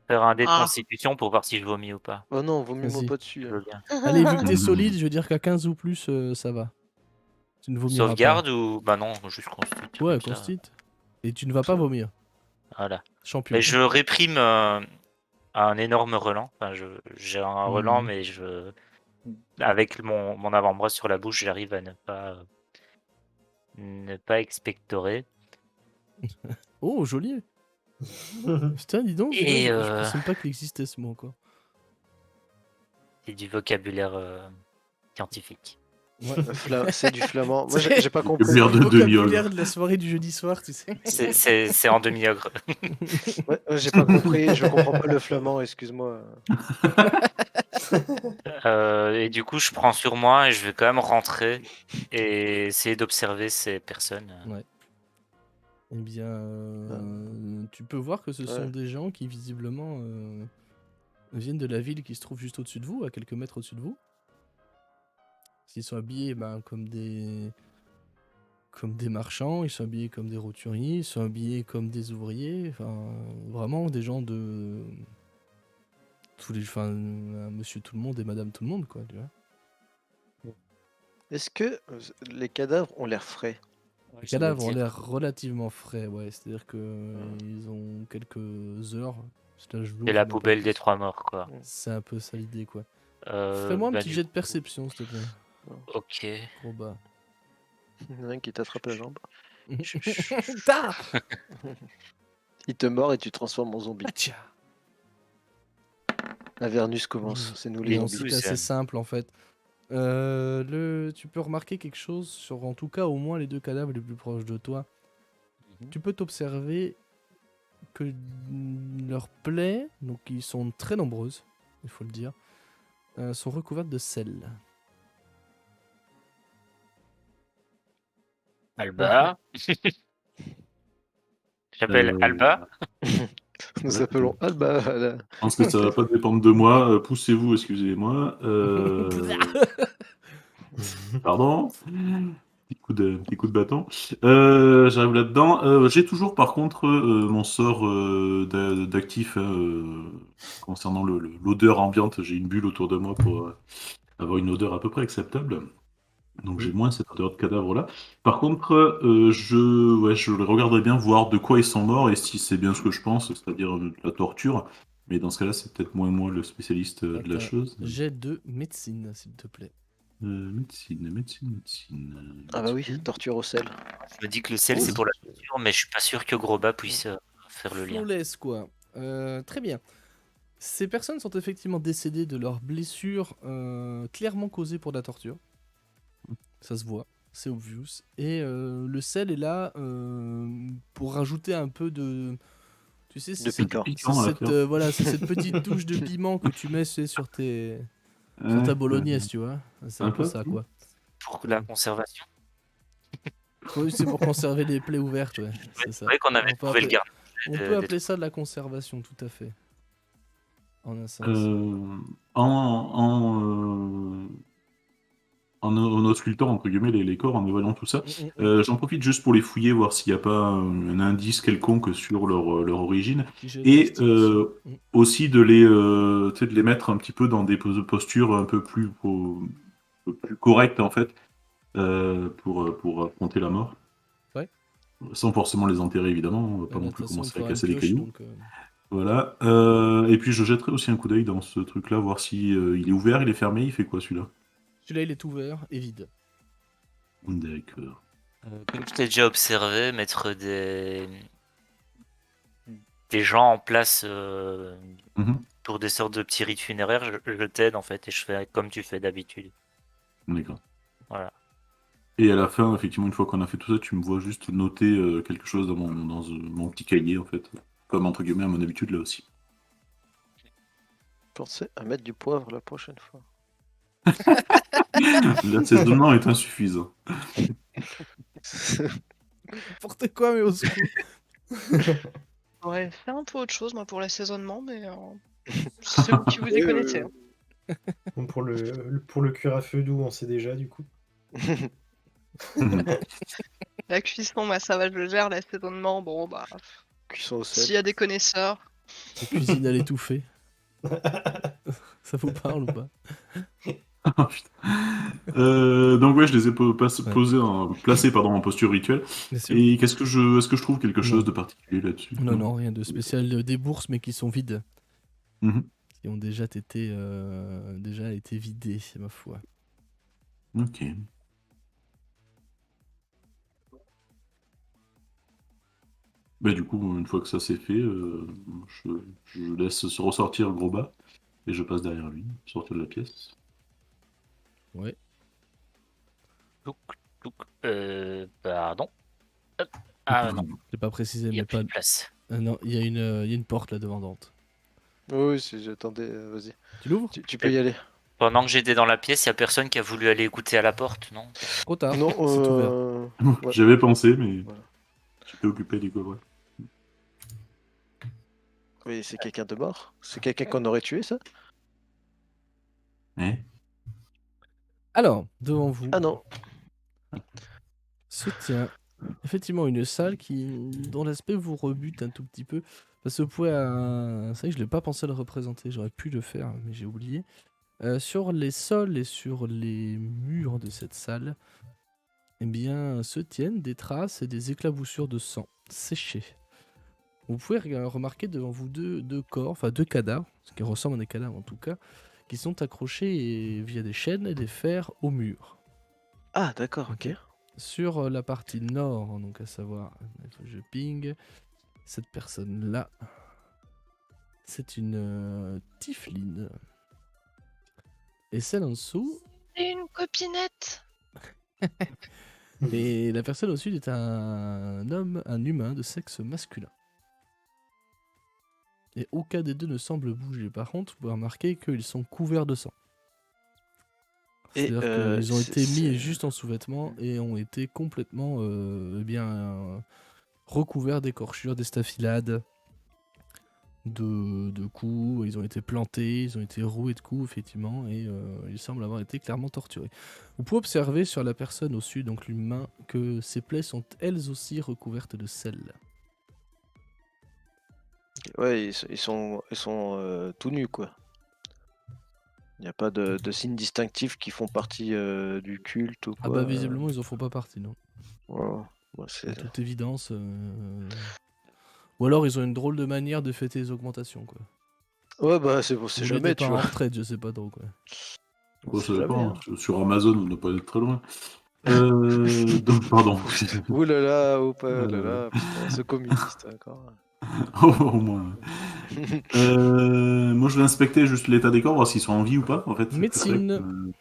faire un dé de Ah. constitution pour voir si je vomis ou pas. Oh non, vomis-moi Vas-y. pas dessus. Je hein. veux bien. Allez, vu que t'es solide, je veux dire qu'à 15 ou plus, ça va. Tu ne vomiras Sauvegarde ou... Bah non, juste constitution. pas. Ouais, comme ça. constite. Et tu ne vas pas vomir. Voilà. Champion. Mais je réprime un énorme relent. Enfin, j'ai un relent, Mhm. mais avec mon avant-bras sur la bouche, j'arrive à ne pas expectorer. Oh, joli. Putain, dis donc, Et, je pensais même pas qu'il existait ce mot encore. C'est du vocabulaire scientifique. C'est du flamand. Moi, j'ai pas compris. Vocabulaire de Le vocabulaire demi-ogre. de la soirée du jeudi soir, tu sais. C'est en demi-ogre. Ouais, j'ai pas compris, je comprends pas le flamand, excuse-moi. Et du coup, je prends sur moi et je vais quand même rentrer et essayer d'observer ces personnes. Eh bien, tu peux voir que ce sont Ouais. des gens qui visiblement viennent de la ville qui se trouve juste au-dessus de vous, à quelques mètres au-dessus de vous. Ils sont habillés comme des marchands, ils sont habillés comme des roturiers, ils sont habillés comme des ouvriers, enfin vraiment des gens de monsieur tout le monde et madame tout le monde quoi, tu vois. Est-ce que les cadavres ont l'air frais? Les cadavres ont l'air relativement frais, ouais, c'est-à-dire que ils ont quelques heures. C'est la poubelle des 3 morts, quoi. C'est un peu ça l'idée, quoi. Fais-moi un petit jet de perception, s'il te plaît. Ok. Trop bas. Il y en a un qui t'attrape la jambe. Ta Il te mord et tu te transformes en zombie. Tcha. Avernus commence, c'est nous les Non, zombies. c'est assez simple en fait. Tu peux remarquer quelque chose sur, en tout cas, au moins les 2 cadavres les plus proches de toi. Tu peux t'observer que leurs plaies, donc qui sont très nombreuses, il faut le dire, sont recouvertes de sel. Alba. J'appelle Alba. Nous appelons Alba. Je pense que ça va pas dépendre de moi. Poussez-vous, excusez-moi. Pardon. Petit coup de bâton. J'arrive là-dedans. J'ai toujours, par contre, mon sort d'actif concernant l'odeur ambiante. J'ai une bulle autour de moi pour avoir une odeur à peu près acceptable. Donc Oui. j'ai moins cette odeur de cadavre là. Par contre, je les regarderais bien voir de quoi ils sont morts et si c'est bien ce que je pense, c'est-à-dire de la torture. Mais dans ce cas-là, c'est peut-être moi le spécialiste de la Attends, chose. jet de médecine, s'il te plaît. Médecine. Ah bah oui, Let's go. torture au sel. Je me dis que le sel, Oh, c'est pour la torture, mais je suis pas sûr que Groba puisse faire le lien. flawless, quoi. Très bien. Ces personnes sont effectivement décédées de leurs blessures clairement causées pour de la torture. Ça se voit, c'est obvious. Et le sel est là pour rajouter un peu de... Tu sais, De piquant. Piquant à la fleur. voilà, c'est cette petite touche de piment que tu mets sur ta Ouais, bolognaise, tu vois. C'est un peu ça, quoi. Pour la conservation. Oui, c'est pour conserver les plaies ouvertes, ouais. C'est C'est ça. vrai qu'on avait On peut trouvé le appeler- garde. On peut appeler ça de la conservation, tout à fait. En un sens. En auscultant entre guillemets les corps, en évaluant tout ça, Mm. j'en profite juste pour les fouiller, voir s'il n'y a pas un indice quelconque sur leur origine, Petit jet et d'investigation. aussi tu sais, de les mettre un petit peu dans des postures un peu plus correctes en fait, pour affronter la mort. Ouais. Sans forcément les enterrer évidemment, on va pas De non toute plus façon, il commencer à faudra une casser les pioche, cailloux. donc... Voilà. Et puis je jetterai aussi un coup d'œil dans ce truc-là, voir si il est ouvert, il est fermé, il fait quoi celui-là. Celui-là, il est ouvert et vide. D'accord. Comme je t'ai déjà observé, mettre des gens en place Mhm. pour des sortes de petits rites funéraires, je t'aide en fait et je fais comme tu fais d'habitude. D'accord. Voilà. Et à la fin, effectivement, une fois qu'on a fait tout ça, tu me vois juste noter quelque chose dans mon petit cahier, en fait. Comme entre guillemets à mon habitude là aussi. Pensez à mettre du poivre la prochaine fois. L'assaisonnement est insuffisant. N'importe quoi, mais au secours. J'aurais fait un peu autre chose, moi, pour l'assaisonnement, mais c'est vous qui vous y connaissez. Hein. Bon, pour le cuir à feu doux, on sait déjà du coup. La cuisson, bah, ça va, je le gère. L'assaisonnement, bon, bah, Cuisson au s'il y sel. a des connaisseurs. La cuisine à l'étouffée. Ça vous parle ou pas? Oh, putain. Donc ouais, je les ai placés en posture rituelle. Bien sûr. Et est-ce que je trouve quelque chose Non. de particulier là-dessus? Non, rien de spécial. Des bourses, mais qui sont vides. Mhm. Qui ont déjà été vidées, ma foi. Ok. Bah, du coup, une fois que ça c'est fait, je laisse se ressortir Groba et je passe derrière lui, sortir de la pièce. Ouais. Touc, touc. Pardon. Hop. Ah non, J'ai pas précisé, il n'y a mais plus pas. de place. Non, il y a une porte là devant Dante. Oui, si j'attendais, vas-y. Tu l'ouvres? Tu peux y aller. Pendant que j'étais dans la pièce, il n'y a personne qui a voulu aller écouter à la porte, non? Trop tard. Non, C'est ouvert. ouais. J'avais pensé, mais Voilà. j'étais occupé du coup, ouais. Oui, c'est quelqu'un de mort. C'est quelqu'un qu'on aurait tué, ça? Eh Alors, devant vous Ah non. se tient effectivement une salle dont l'aspect vous rebute un tout petit peu. Parce que vous pouvez. C'est vrai que je n'ai pas pensé à le représenter, j'aurais pu le faire, mais j'ai oublié. Sur les sols et sur les murs de cette salle, eh bien, se tiennent des traces et des éclaboussures de sang séchés. Vous pouvez remarquer devant vous deux corps, enfin deux cadavres, ce qui ressemble à des cadavres en tout cas, qui sont accrochés via des chaînes et des fers au mur. Ah, d'accord, ok. Sur la partie nord, donc à savoir, je ping, cette personne-là, c'est une Tifline. Et celle en dessous, Et une copinette. et la personne au sud est un humain de sexe masculin. Et aucun des deux ne semble bouger. Par contre, vous pouvez remarquer qu'ils sont couverts de sang. Et, C'est-à-dire qu'ils ont été mis c'est- juste en sous-vêtements et ont été complètement recouverts d'écorchures, d'estafilades, de coups. Ils ont été plantés, ils ont été roués de coups, effectivement, et ils semblent avoir été clairement torturés. Vous pouvez observer sur la personne au sud, donc l'humain, que ses plaies sont elles aussi recouvertes de sel. Ouais, ils sont tout nus, quoi. Il n'y a pas de signes distinctifs qui font partie du culte ou Ah quoi. bah visiblement ils en font pas partie, non. Voilà. Bah, De c'est... toute évidence. Ou alors ils ont une drôle de manière de fêter les augmentations, quoi. Ouais, bah c'est Ou les jamais, tu départs en vois. retraite, je sais pas trop, quoi. On Bon, sait ça jamais, dépend. hein. Sur Amazon, on n'a pas être très loin. Donc, pardon. Ouh là là, oh pas là Euh, là, putain, ce communiste encore. Au moins. Moi, je vais inspecter juste l'état des corps, voir s'ils sont en vie ou pas. En fait, c'est plus ça Médecine.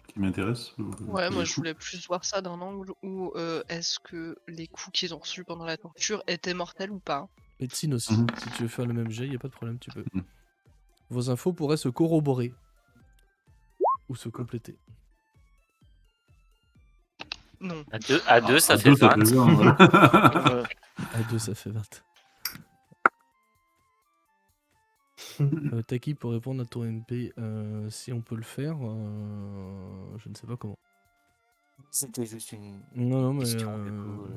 qui m'intéresse. Ouais, pour moi le je coup. voulais plus voir ça d'un angle où est-ce que les coups qu'ils ont reçus pendant la torture étaient mortels ou pas. Médecine aussi. Mhm. Si tu veux faire le même jet, y a pas de problème, tu peux. Mhm. Vos infos pourraient se corroborer. Ou se compléter. Non. À deux, ça À fait deux, ça 20. fait 20, voilà. Ouais. À 2, ça fait 20. Taki, pour répondre à ton MP, si on peut le faire, je ne sais pas comment. C'était juste une Non, non, mais question, du coup.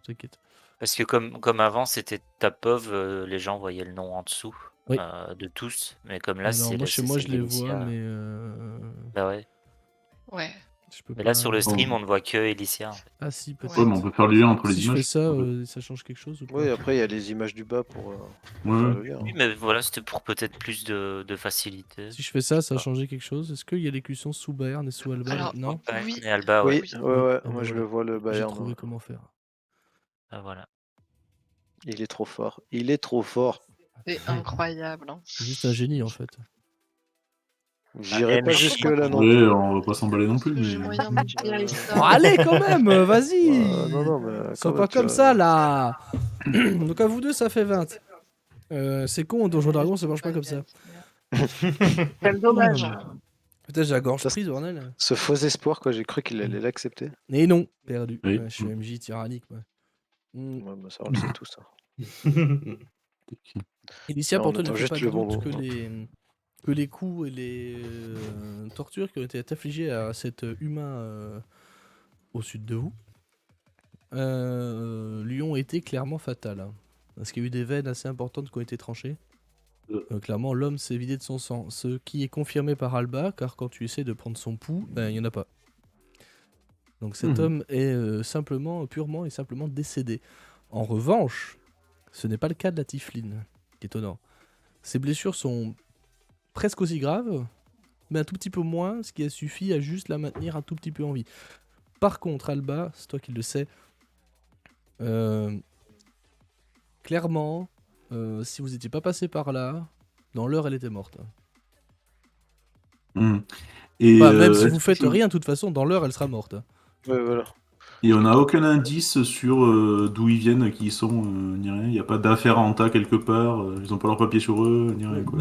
t'inquiète. Parce que comme avant, c'était Tapov, les gens voyaient le nom en dessous Oui. de tous. Mais comme là, Alors, c'est moi, chez moi, je les vois, Elicia. mais Bah ouais. Ouais. je peux Mais pas. là, sur le stream, on ne voit que Elicia. En fait. Ah, si, peut-être. Ouais, mais on peut faire le lien entre les Si je images. fais ça, en fait. ça change quelque chose ou pas? Oui, après il y a les images du bas pour Ouais, faire ouais. le lien. Oui, mais voilà, c'était pour peut-être plus de facilité. Si je fais ça, ça a pas. changé quelque chose? Est-ce qu'il y a l'écusson sous Bayern et sous Alba? Alors, Non? Ouais, oui. et Alba, ouais. Oui, Oui. ouais, ouais, Ah bah moi je voilà. le vois le J'ai Bayern. trouvé Ouais. comment faire. Ah, voilà. Il est trop fort. Il est trop fort. C'est incroyable. Hein. C'est juste un génie en fait. J'irai pas MJ. jusque là non Ouais, plus. on va pas s'emballer non plus. Est-ce que j'ai Mais... moyen de tirer Oh, ça? allez quand même, vas-y! Non, non, mais Sois quand pas même, tu comme vois. ça là! Donc à vous deux, ça fait 20. C'est con, Donjon Dragon, ça marche pas comme ça. Quel dommage. Putain, j'ai la gorge Ça, prise, bordel. Ce faux espoir, quoi, j'ai cru qu'il allait l'accepter. Et non, perdu. Oui. Je suis MJ tyrannique, moi. Ouais, bah, ça, on le sait tous. Ça. Elicia, Non, pour on toi, ne attend fait juste pas de le doute bonbon. que les coups et les tortures qui ont été infligées à cet humain au sud de vous lui ont été clairement fatales. Hein. Parce qu'il y a eu des veines assez importantes qui ont été tranchées. Clairement, l'homme s'est vidé de son sang. Ce qui est confirmé par Alba, car quand tu essaies de prendre son pouls, ben, il n'y en a pas. Donc cet homme est purement et simplement décédé. En revanche, ce n'est pas le cas de la Tifline, qui est étonnant. Ses blessures sont presque aussi graves, mais un tout petit peu moins, ce qui a suffi à juste la maintenir un tout petit peu en vie. Par contre, Alba, c'est toi qui le sais, clairement, si vous n'étiez pas passé par là, dans l'heure, elle était morte. Et Enfin, même si est-ce vous que faites rien, de toute façon, dans l'heure, elle sera morte. Ouais, voilà. Et on n'a aucun indice sur d'où ils viennent, qui ils sont, ni rien. Il n'y a pas d'affaires en tas quelque part. Ils n'ont pas leur papier sur eux, ni rien, quoi.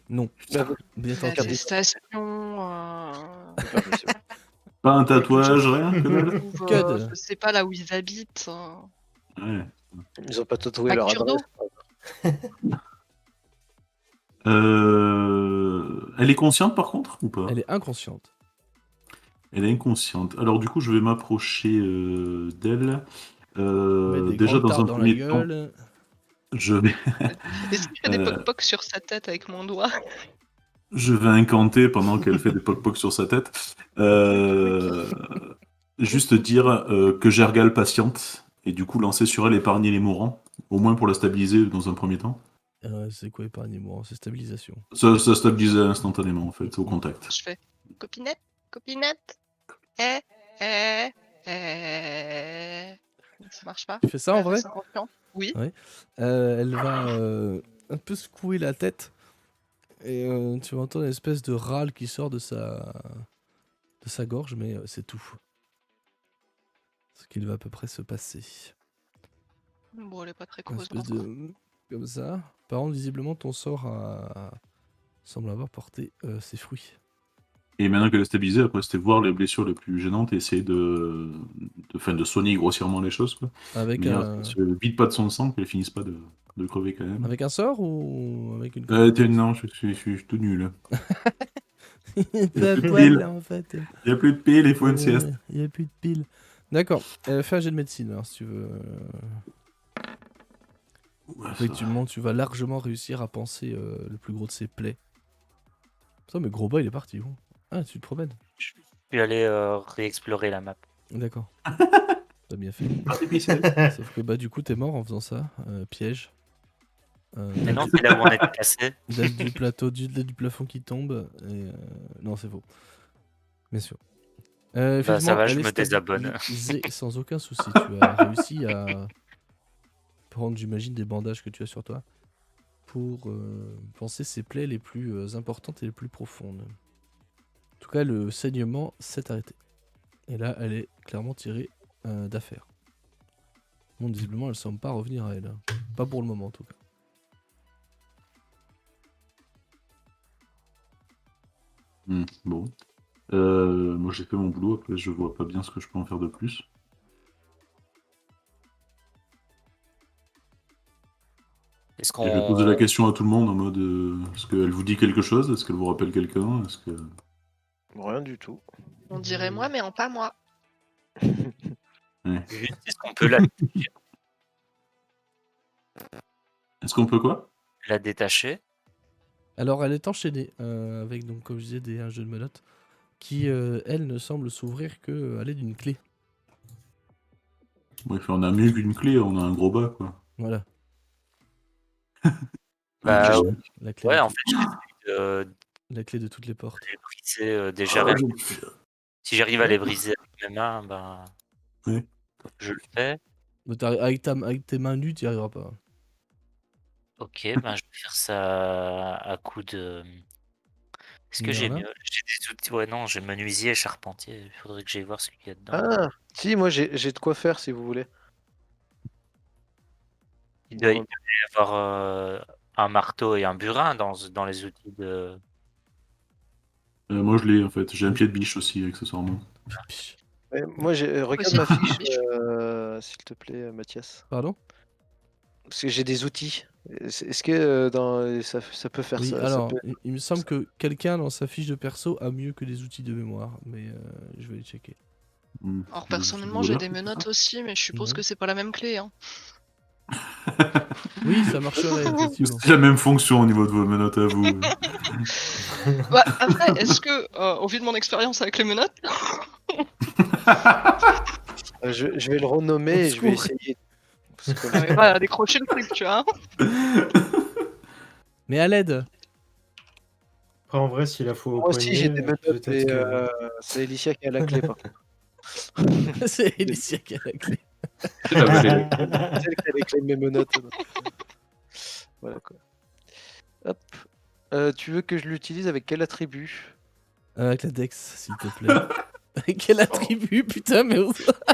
Non. Bah, Bien Une tenté. attestation. c'est pas possible. Pas un tatouage, rien, que dalle. Trouve, Cud. je sais pas là où ils habitent. Ouais. Ils ont pas tatoué leur Facture d'eau. adresse. Elle est consciente par contre ou pas? Elle est inconsciente. Elle est inconsciente. Alors du coup, je vais m'approcher d'elle. Met des Déjà grandes dans tartes un dans la premier temps, gueule. je vais, Est-ce qu'il y a des poc-poc sur sa tête avec mon doigt? je vais incanter pendant qu'elle fait des poc-poc sur sa tête. Juste dire que Gergal patiente et du coup lancer sur elle épargner les mourants, au moins pour la stabiliser dans un premier temps. C'est quoi épargnez-moi? C'est stabilisation. Ça stabilise instantanément en fait, au contact. Je fais copinette, copinette. Eh, eh, eh. Ça marche pas? Tu fais ça en vrai? C'est inconscient. Oui. Elle va un peu secouer la tête. Et tu vas entendre une espèce de râle qui sort de sa gorge, mais c'est tout. Ce qu'il va à peu près se passer. Bon, elle est pas très Une creuse. espèce de... Comme ça. Par contre, visiblement, ton sort semble avoir porté ses fruits. Et maintenant qu'elle est stabilisée, après c'était voir les blessures les plus gênantes et essayer de soigner grossièrement les choses, quoi. Avec Mais un... se vide pas de son sang, qu'elle finisse pas de crever quand même. Avec un sort ou avec une... Non, je suis tout nul. Il y a a plus de poil, pile. là, en fait. Il n'y a plus de pile, il faut une sieste. Il n'y a plus de piles. D'accord. Fais un jet de médecine, alors, si tu veux. Ouais, ça va. Effectivement, tu vas largement réussir à penser le plus gros de ses plaies. Ça, mais Gros Boy, il est parti où? Ah, tu te promènes. Je suis allé réexplorer la map. D'accord. T'as bien fait. Parti pixel. Sauf que bah du coup t'es mort en faisant ça. Piège. Mais non, c'est là où on était passé. Date du plateau, du plafond qui tombe. Et, non, c'est faux. Bien sûr. Bah, ça Effectivement, va, elle je est me désabonne. stabilisée sans aucun souci. Tu as réussi à prendre, j'imagine, des bandages que tu as sur toi pour penser ses plaies les plus importantes et les plus profondes. En tout cas, le saignement s'est arrêté. Et là, elle est clairement tirée d'affaire. Bon, visiblement, elle semble pas revenir à elle. Pas pour le moment, en tout cas. Bon. Moi j'ai fait mon boulot, après je vois pas bien ce que je peux en faire de plus. Est-ce Et je vais poser la qu'on. question à tout le monde en mode est-ce qu'elle vous dit quelque chose? Est-ce qu'elle vous rappelle quelqu'un? Est-ce que... Rien du tout. On dirait moi, mais en pas moi. Juste, est-ce qu'on peut Est-ce qu'on peut quoi? la détacher? Alors, elle est enchaînée avec, donc, comme je disais, un jeu de menottes qui, elle, ne semble s'ouvrir que à l'aide d'une clé. Ouais, on a mieux qu'une clé, on a un gros bas quoi. Voilà, Bah, J'ai- la clé, ouais, de, en fait, j'essaie la clé de toutes les portes. de les briser déjà. Ah, Si j'arrive à les briser avec mes mains, ben, Ouais. je le fais. Mais avec tes mains nues, tu n'y arriveras pas. Ok, ben, je vais faire ça à coup de. Est-ce que j'ai Voilà. mieux? J'ai des outils. Ouais, non, j'ai menuisier et charpentier. Il faudrait que j'aille voir ce qu'il y a dedans. Ah, si, moi j'ai de quoi faire si vous voulez. Il doit y avoir un marteau et un burin dans les outils de. Moi je l'ai en fait, j'ai un pied de biche aussi accessoirement. Pich. Mais moi, regarde Aussi, ma fiche, biche. s'il te plaît, Mathias. Pardon? Parce que j'ai des outils. Est-ce que ça peut faire Oui, ça? alors, peut... il me semble que quelqu'un dans sa fiche de perso a mieux que des outils de mémoire, mais je vais les checker. Alors Des personnellement, outils de j'ai voleur, des c'est menottes ça aussi, mais je suppose Ouais. que c'est pas la même clé. Hein. Oui, ça marcherait, effectivement. C'est la même fonction au niveau de vos menottes à vous. Bah, après, est-ce que, au vu de mon expérience avec les menottes, je vais le renommer Au et je vais secours. essayer. Parce que comme j'arrive ça- pas à décrocher le truc, tu vois? Mais à l'aide. Après, en vrai, s'il la faut au Moi aussi, j'ai poignet, des menottes, peut-être mais que. c'est Alicia qui a la clé, par contre. C'est Alicia qui a la clé. C'est elle qui a les clés de mes menottes. donc, voilà quoi. Hop. Tu veux que je l'utilise avec quel attribut? Avec la Dex, s'il te plaît. Avec quel attribut, putain, mais oh, Ah,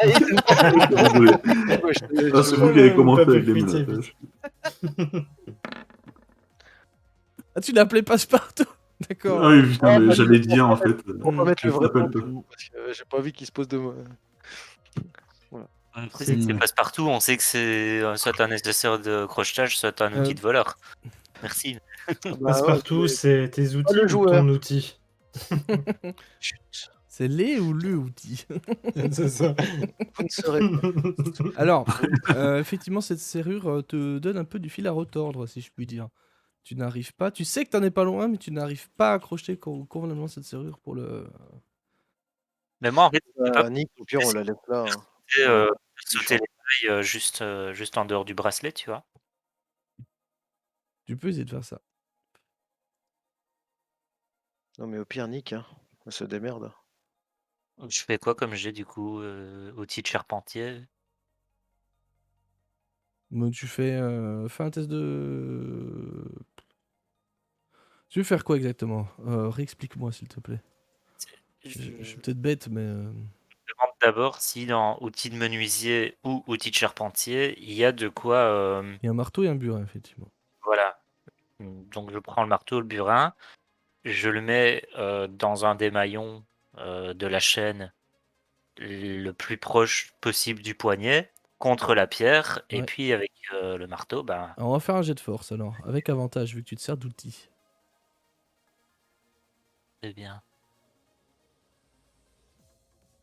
Ah, c'est vous qui avez commencé Pas avec les plus menottes. vite. ah, tu l'as appelé Passepartout. D'accord. Ah oui, putain, Ah, mais bah, j'allais dire en fait. On va mettre Je le vrai t'appelle nom, pas. du coup, parce que j'ai pas envie qu'il se pose de moi. Après, si c'est Ouais. passe-partout, on sait que c'est soit un nécessaire de crochetage, soit un outil de voleur. Merci. Bah, Passe-partout, ouais, c'est tes outils le ou joueur. ton outil? Chut, C'est les ou le outil. C'est ça. vous ne saurez pas. Alors, effectivement, cette serrure te donne un peu du fil à retordre, si je puis dire. Tu n'arrives pas, tu sais que t'en es pas loin, mais tu n'arrives pas à accrocher convenablement cette serrure pour le. Mais moi, en fait, je pas Nick, au pire, on la laisse là. Hein. sauter, C'est sauter chiant. les mailles juste en dehors du bracelet, tu vois. Tu peux essayer de faire ça. Non, mais au pire, Nick, hein, on se démerde. Je fais quoi comme j'ai du coup outil de charpentier? Donc tu fais un test de. Tu veux faire quoi exactement? Réexplique-moi, s'il te plaît. Je suis peut-être bête, mais. Je demande d'abord si dans outil de menuisier ou outil de charpentier, il y a de quoi. Il y a un marteau et un burin, effectivement. Voilà. Donc je prends le marteau, le burin, je le mets dans un des maillons de la chaîne le plus proche possible du poignet contre la pierre, et Ouais. puis avec le marteau, ben, Alors, on va faire un jet de force alors, avec avantage, vu que tu te sers d'outil. c'est bien.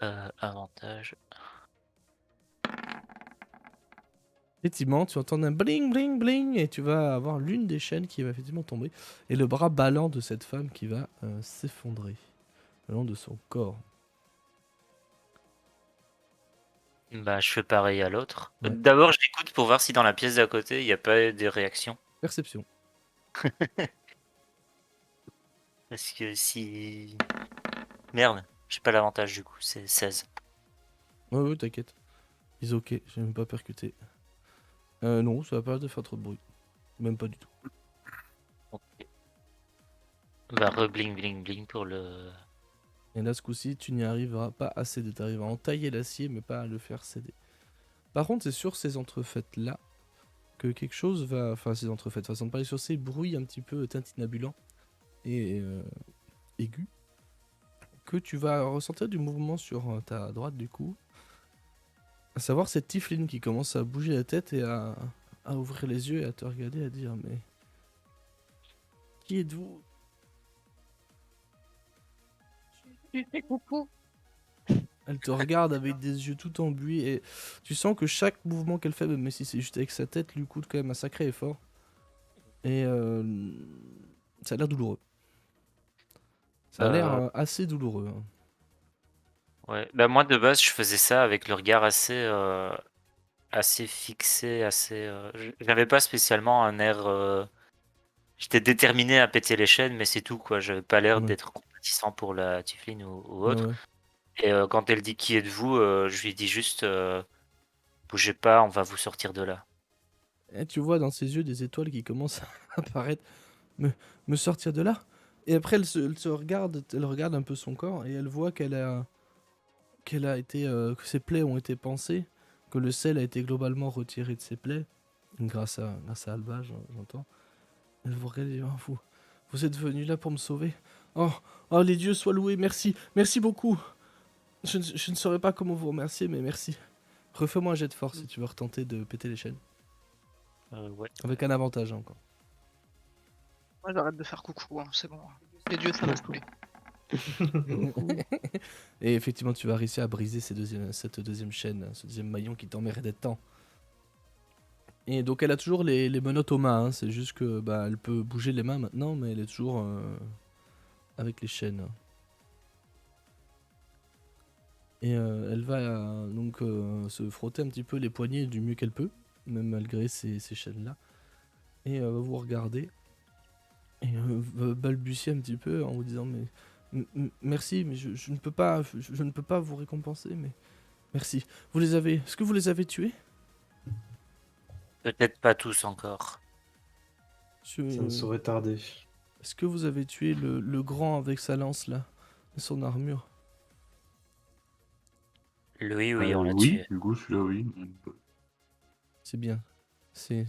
Avantage. Effectivement, tu entends un bling bling bling et tu vas avoir l'une des chaînes qui va effectivement tomber et le bras ballant de cette femme qui va s'effondrer le long de son corps. Bah, je fais pareil à l'autre. Ouais. D'abord, j'écoute pour voir si dans la pièce d'à côté, il n'y a pas des réactions. Perception. Parce que si... Merde, j'ai pas l'avantage du coup, c'est 16. Ouais, t'inquiète. Ils ok, j'ai même pas percuté. Non, ça va pas de faire trop de bruit. Même pas du tout. Ok. Bah, re-bling bling bling pour le... Et là, ce coup-ci, tu n'y arriveras pas à céder. Tu arriveras à entailler l'acier, mais pas à le faire céder. Par contre, c'est sur ces entrefaites-là que quelque chose va... Enfin, ces entrefaites, façon de parler, sur ces bruits un petit peu tintinabulants et aigus, que tu vas ressentir du mouvement sur ta droite, du coup. À savoir cette Tifline qui commence à bouger la tête et à ouvrir les yeux et à te regarder, à dire « Mais... qui êtes-vous » Tu fais coucou. Elle te regarde avec des yeux tout embués et tu sens que chaque mouvement qu'elle fait, même si c'est juste avec sa tête, lui coûte quand même un sacré effort. Et ça a l'air douloureux. Ça a l'air assez douloureux. Hein. Ouais, bah moi de base, je faisais ça avec le regard assez fixé, j'avais pas spécialement un air... J'étais déterminé à péter les chaînes, mais c'est tout, quoi. J'avais pas l'air Ouais. d'être compatissant pour la Tifline ou Ouais, autre. ouais. Et quand elle dit qui êtes-vous, je lui dis juste bougez pas, on va vous sortir de là. Et tu vois dans ses yeux des étoiles qui commencent à apparaître. Me sortir de là. Et après, elle regarde un peu son corps et elle voit qu'elle a été, que ses plaies ont été pansées, que le sel a été globalement retiré de ses plaies, grâce à Alba, j'entends. Elle vous regarde et dit, oh, vous êtes venu là pour me sauver. Oh, oh, les dieux soient loués, merci, merci beaucoup. Je ne saurais pas comment vous remercier, mais merci. Refais-moi un jet de force si tu veux retenter de péter les chaînes. Ouais. Avec un avantage encore. Moi, j'arrête de faire coucou, hein, c'est bon. Les dieux, ça m'a saoulé. Et effectivement, tu vas réussir à briser cette deuxième chaîne, ce deuxième maillon qui t'emmerdait tant. Et donc elle a toujours les menottes aux mains, hein. C'est juste que bah, elle peut bouger les mains maintenant, mais elle est toujours avec les chaînes. Et elle va donc se frotter un petit peu les poignets du mieux qu'elle peut, même malgré ces chaînes-là. Et va vous regarder et va balbutier un petit peu en vous disant mais merci, mais je ne peux pas, je ne peux pas vous récompenser, mais merci. Est-ce que vous les avez tués? Peut-être pas tous encore. Ça ne saurait tarder. Est-ce que vous avez tué le grand avec sa lance là, et son armure? Oui, on l'a Oui, tué. du coup, celui-là, oui. C'est bien. C'est...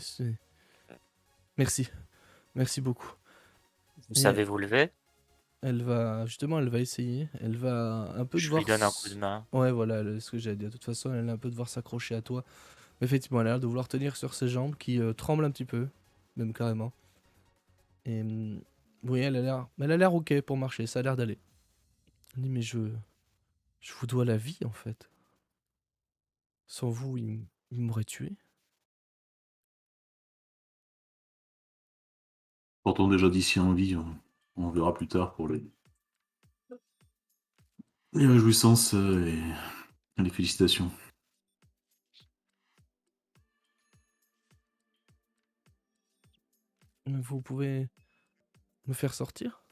Merci. Merci beaucoup. Vous Et savez vous lever? elle va essayer. Elle va un peu Je devoir... lui donne un coup de main. Ouais, voilà, ce que j'allais dire. De toute façon, elle va un peu devoir s'accrocher à toi. Mais effectivement, elle a l'air de vouloir tenir sur ses jambes qui tremblent un petit peu, même carrément. Et oui, elle a l'air ok pour marcher, ça a l'air d'aller. Elle dit, mais je vous dois la vie, en fait. Sans vous, il m'aurait tué. Sortons déjà d'ici en vie, on verra plus tard pour les réjouissances et les félicitations. Vous pouvez me faire sortir?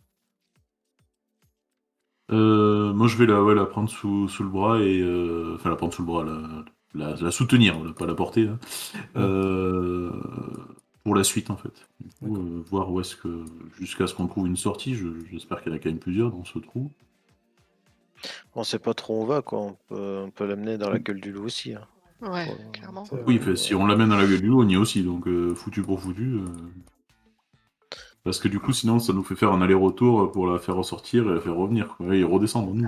Moi, je vais la prendre sous le bras et enfin la prendre sous le bras, la soutenir, pas la porter, là. Ouais. Pour la suite en fait. Du coup, D'accord. voir où est-ce que jusqu'à ce qu'on trouve une sortie. J'espère qu'il y en a quand même plusieurs dans ce trou. On sait pas trop où on va, quoi. On peut l'amener dans la gueule du loup aussi. Hein. Ouais, Pour- clairement. C'est Oui, vrai. si on l'amène dans la gueule du loup, on y est aussi, donc foutu pour foutu. Parce que du coup, sinon, ça nous fait faire un aller-retour pour la faire ressortir et la faire revenir, quoi, et redescendre nous.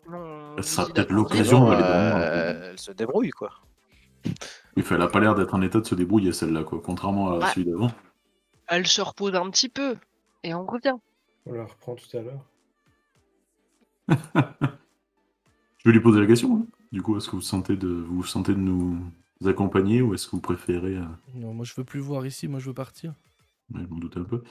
Non, Ça sera lui, il a peut-être pas l'occasion Sinon, d'aller dormir. elle se débrouille, quoi. Oui, elle a pas l'air d'être en état de se débrouiller celle-là, quoi, contrairement à Ouais. celui d'avant. Elle se repose un petit peu. Et on revient. On la reprend tout à l'heure. Je vais lui poser la question. Hein. Du coup, est-ce que vous vous sentez de nous accompagner ou est-ce que vous préférez... Non, moi je veux plus voir ici, moi je veux partir. Ouais, je m'en doutais un peu.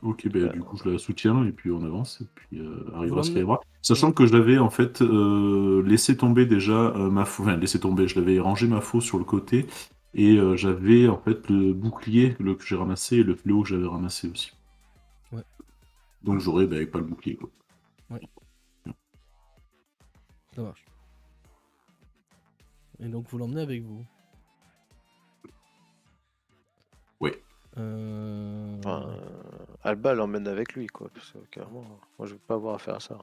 Ok, du coup, je la soutiens et puis on avance et puis arrivera ce qui l'emmenez- arrivera. Sachant que je l'avais en fait laissé tomber déjà ma faux, enfin laissé tomber, je l'avais rangé ma faux sur le côté et j'avais en fait le bouclier que j'ai ramassé et le fléau que j'avais ramassé aussi. Ouais. Donc j'aurais pas le bouclier quoi. Ça marche. Et donc vous l'emmenez avec vous. Ouais. Enfin, Alba l'emmène avec lui, quoi. Parce que clairement, moi je veux pas avoir affaire à ça.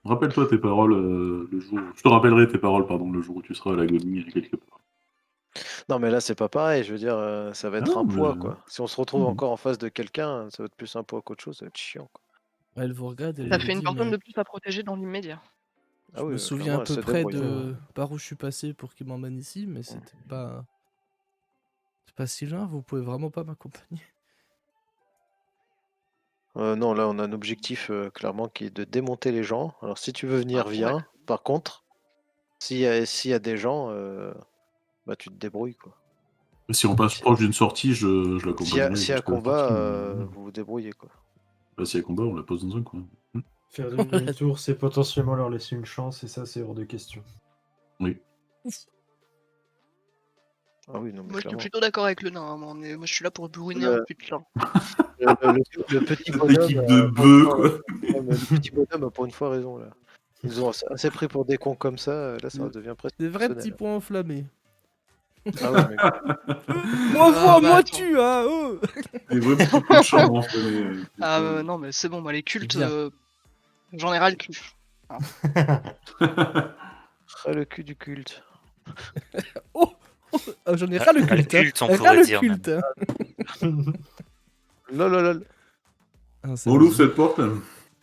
Rappelle-toi tes paroles le jour. Je te rappellerai tes paroles, pardon, le jour où tu seras à l'agonie quelque part. Non, mais là c'est pas pareil. Je veux dire, ça va être Ah, un poids, mais- quoi. Si on se retrouve Mhm. encore en face de quelqu'un, ça va être plus un poids qu'autre chose. Ça va être chiant, quoi. Elle vous regarde et elle Ça vous fait une dit, personne mais de plus à protéger dans l'immédiat. je Ah me oui, souviens clairement, à elle peu se près débrouille, hein. de par où je suis passé pour qu'il m'emmène ici, mais c'était pas... C'est pas si loin, vous pouvez vraiment pas m'accompagner. Non, là on a un objectif clairement qui est de démonter les gens. Alors si tu veux venir, Ah, ouais. viens. Par contre, s'il y a des gens, bah tu te débrouilles, quoi. Si on passe proche d'une sortie, je l'accompagnerai. S'il y a jusqu'à la combat, sortie, mais- vous vous débrouillez, quoi. S'il y a combat, on la pose dans un coin. Faire demi-tour, c'est potentiellement leur laisser une chance, et ça, c'est hors de question. Oui. Ah oui, non, mais Moi, je suis clairement. plutôt d'accord avec le nain. Hein, moi, moi, je suis là pour bourriner Le- un putain. Le petit Cette bonhomme, équipe de pour une bœufs, fois, quoi. ouais, mais le petit bonhomme a pour une fois raison, là. Ils nous ont assez pris pour des cons comme ça, là ça Le- devient presque Des vrais petits personnel. points enflammés. Ah ouais, mais Moi Ah, vois, bah, moi attends. tu, hein oh Des vrais petits coups de champ enflammés. Ah non, mais c'est bon, moi, les cultes, Bien. j'en ai ras le cul. ah, le cul du culte. Oh, j'en ai ras le Ras le culte, hein. culte, on Ras pourrait le dire, culte, hein. Lololol. Ah, c'est On bon. ouvre cette porte.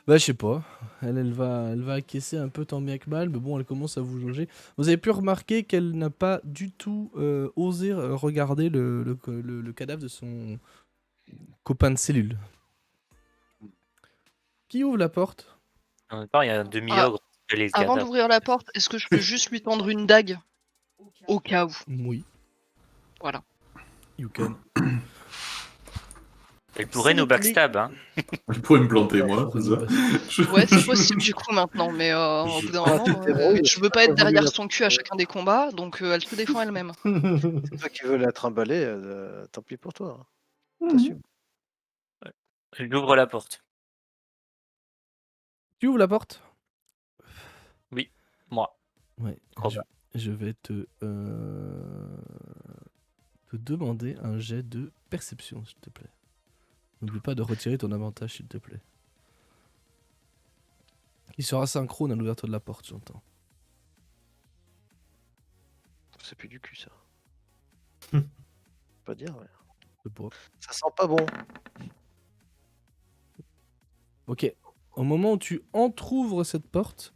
Bah je sais pas. Elle va acquiescer un peu tant bien que mal, mais bon, elle commence à vous jauger. Vous avez pu remarquer qu'elle n'a pas du tout osé regarder le cadavre de son copain de cellule. Qui ouvre la porte? En même temps, il y a un demi-ogre qui fait les Avant cadavres. d'ouvrir la porte, est-ce que je peux juste lui tendre une dague? Au cas où. Oui, Voilà. you can. Elle pourrait C'est nous les clés. backstab, hein. Je pourrais me planter, moi, c'est ça. Ouais, c'est possible du coup maintenant, mais au bout d'un Ah, moment, tu te débrouilles, je veux c'est pas être pas voulu derrière la son cul à chacun des combats, donc elle se défend elle-même. C'est toi qui veux la trimballer, tant pis pour toi. Hein. T'assumes. Elle ouvre la porte. Tu ouvres la porte? Moi. Ouais. Trop Je vais te demander un jet de perception, s'il te plaît. N'oublie pas de retirer ton avantage, s'il te plaît. Il sera synchrone à l'ouverture de la porte, j'entends. C'est plus du cul, ça. Pas dire, ouais. C'est pas- Ça sent pas bon. Ok. Au moment où tu entr'ouvres cette porte,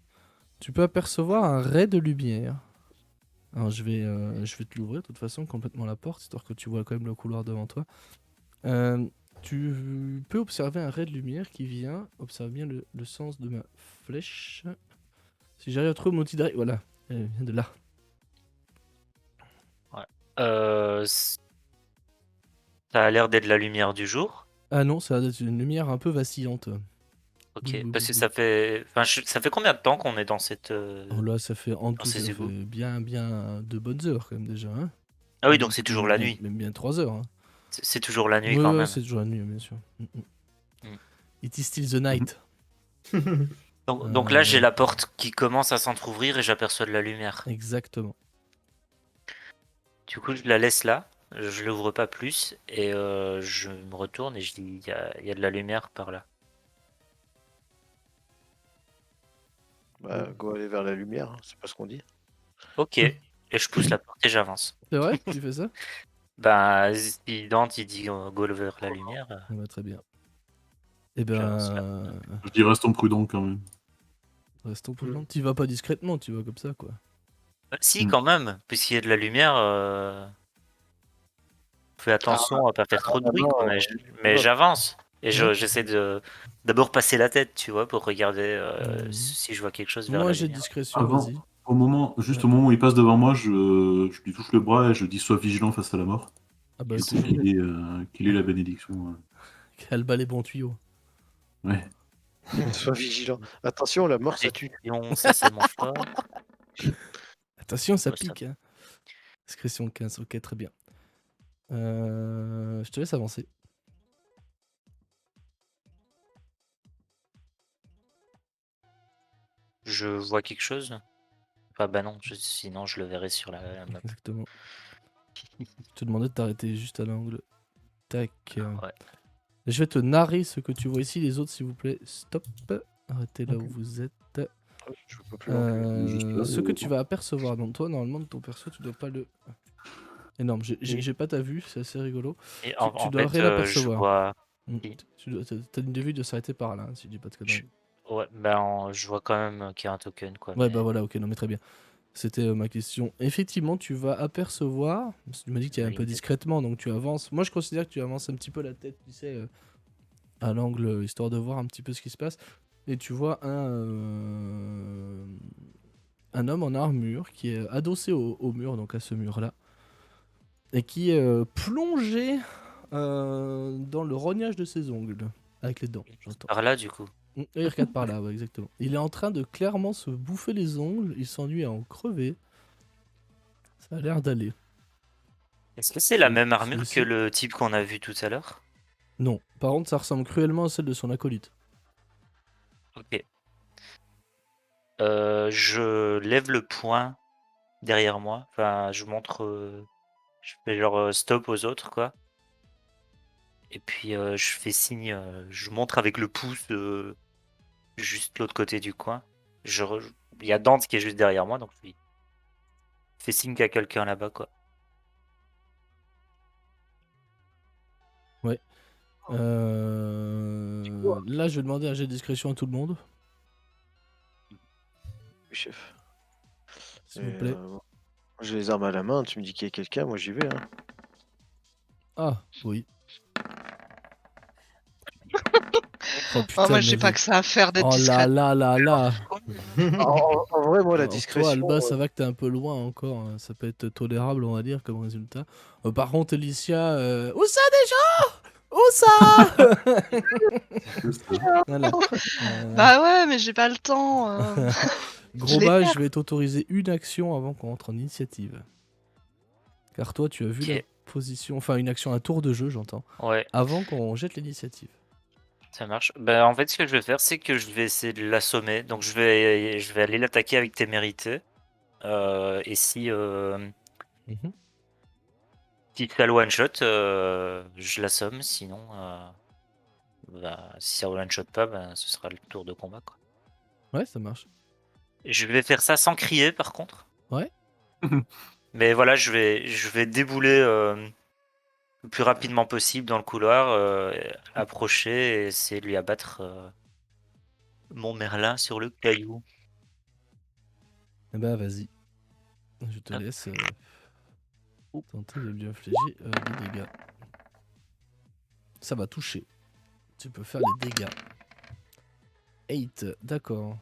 tu peux apercevoir un ray de lumière. Alors je vais te l'ouvrir de toute façon complètement la porte, histoire que tu vois quand même le couloir devant toi. Tu peux observer un ray de lumière qui vient. Observe bien le sens de ma flèche. Si j'arrive à trouver mon outil d'arrêt, voilà, elle vient de là. Ça a l'air d'être la lumière du jour. Ah non, ça a d'être une lumière un peu vacillante. Ok, Oui, parce que oui. ça fait... Enfin, ça fait combien de temps qu'on est dans cette... Oh là, ça fait en tout, ces ça égouts. fait bien de bonnes heures quand même déjà. Hein. Ah oui, donc c'est toujours la nuit. Même bien 3 heures. Hein. C'est toujours la nuit Ouais, quand ouais, même. c'est toujours la nuit, bien sûr. Mm. It is still the night. Donc là, j'ai la porte qui commence à s'entrouvrir et j'aperçois de la lumière. Exactement. Du coup, je la laisse là, je l'ouvre pas plus et je me retourne et je dis il y a de la lumière par là. Bah, go aller vers la lumière, hein, c'est pas ce qu'on dit. Ok, et je pousse la porte et j'avance. C'est vrai que tu fais ça? Bah, si Dante il dit go vers la lumière. Ah bah, très bien. Eh J'avance ben, Je dis restons prudents quand même. restons prudents. Tu vas pas discrètement, tu vas comme ça, quoi. Si, Mm. quand même, puisqu'il y a de la lumière, fais attention à pas faire trop de bruit, quoi, mais j'avance. Et j'essaie de d'abord passer la tête, tu vois, pour regarder si je vois quelque chose vers Moi, la j'ai lumière. discrétion, Avant. vas-y. Juste au moment où il passe devant moi, je lui touche le bras et je dis sois vigilant face à la mort. Ah bah Du c'est coup, qu'il ait la bénédiction. qu'elle bat les bons tuyaux. Ouais. Sois vigilant. Attention, la mort, ça tue. Discrétion, ça c'est mon fort. Attention, ça Ouais, ça- pique. Hein. Discrétion 15, ok, très bien. Je te laisse avancer. Je vois quelque chose. Ah bah non, sinon je le verrai sur la map. Exactement. Je te demandais de t'arrêter juste à l'angle. Tac. Ouais. Je vais te narrer ce que tu vois ici. Les autres, s'il vous plaît, stop. Arrêtez là Ok. où vous êtes. Je peux plus non plus. Juste là, Ce que tu vas apercevoir, donc toi, normalement, de ton perso, tu dois pas le. Énorme, j'ai pas ta vue, c'est assez rigolo. Et Tu en dois fait, rien je apercevoir. vois. T'as une devise de s'arrêter par là, hein, si je dis pas de conneries. Ouais, ben je vois quand même qu'il y a un token quoi. Ouais, mais- bah voilà, ok, non, mais très bien. C'était ma question. Effectivement, tu vas apercevoir. Tu m'as dit que tu es un peu Validé. discrètement, donc tu avances. Moi, je considère que tu avances un petit peu la tête, tu sais, à l'angle, histoire de voir un petit peu ce qui se passe. Et tu vois un homme en armure qui est adossé au mur, donc à ce mur-là, et qui est plongé dans le rognage de ses ongles, avec les dents, j'entends. Par là du coup. Il regarde par là, ouais, exactement. Il est en train de clairement se bouffer les ongles, il s'ennuie à en crever. Ça a l'air d'aller. Est-ce que c'est la C'est- même c'est armure aussi- que le type qu'on a vu tout à l'heure? Non, par contre, ça ressemble cruellement à celle de son acolyte. Ok. Je lève le poing derrière moi. Enfin, je montre. Je fais genre stop aux autres, quoi. Et puis je fais signe. Je montre avec le pouce juste l'autre côté du coin. Il y a Dante qui est juste derrière moi, donc je lui fais signe qu'il y a quelqu'un là-bas, quoi. Ouais. Là, je vais demander un jet de discrétion à tout le monde, Oui, chef. s'il vous Et, plaît. j'ai les armes à la main, tu me dis qu'il y a quelqu'un, moi j'y vais. Hein. Ah, oui. Oh Oh, putain, moi, j'ai mais pas que ça à faire d'être oh là discrète. là là là. En vrai, moi, la Alors, toi, discrétion. Alba, ça va que t'es un peu loin encore. Hein. Ça peut être tolérable, on va dire, comme résultat. Par contre, Alicia, où ça déjà? Où ça? Voilà. Bah ouais, mais j'ai pas le temps. Je Gros les bas, perds. je vais t'autoriser une action avant qu'on entre en initiative. Car toi, tu as vu Ok. la position, enfin une action, un tour de jeu, j'entends, Ouais, avant qu'on jette l'initiative. ça marche. Ben, en fait, ce que je vais faire, c'est que je vais essayer de l'assommer. Donc, je vais aller l'attaquer avec témérité. Et Mhm. si ça le one-shot, je l'assomme. Sinon, si ça one-shot pas, ben, ce sera le tour de combat, quoi. Ouais, ça marche. Je vais faire ça sans crier, par contre. Ouais. Mais voilà, je vais débouler le plus rapidement possible dans le couloir, approcher et essayer de lui abattre mon Merlin sur le caillou. Eh ben, vas-y. Je te Hop. laisse tenter de lui infliger des dégâts. Ça va toucher. Tu peux faire les dégâts. 8, d'accord.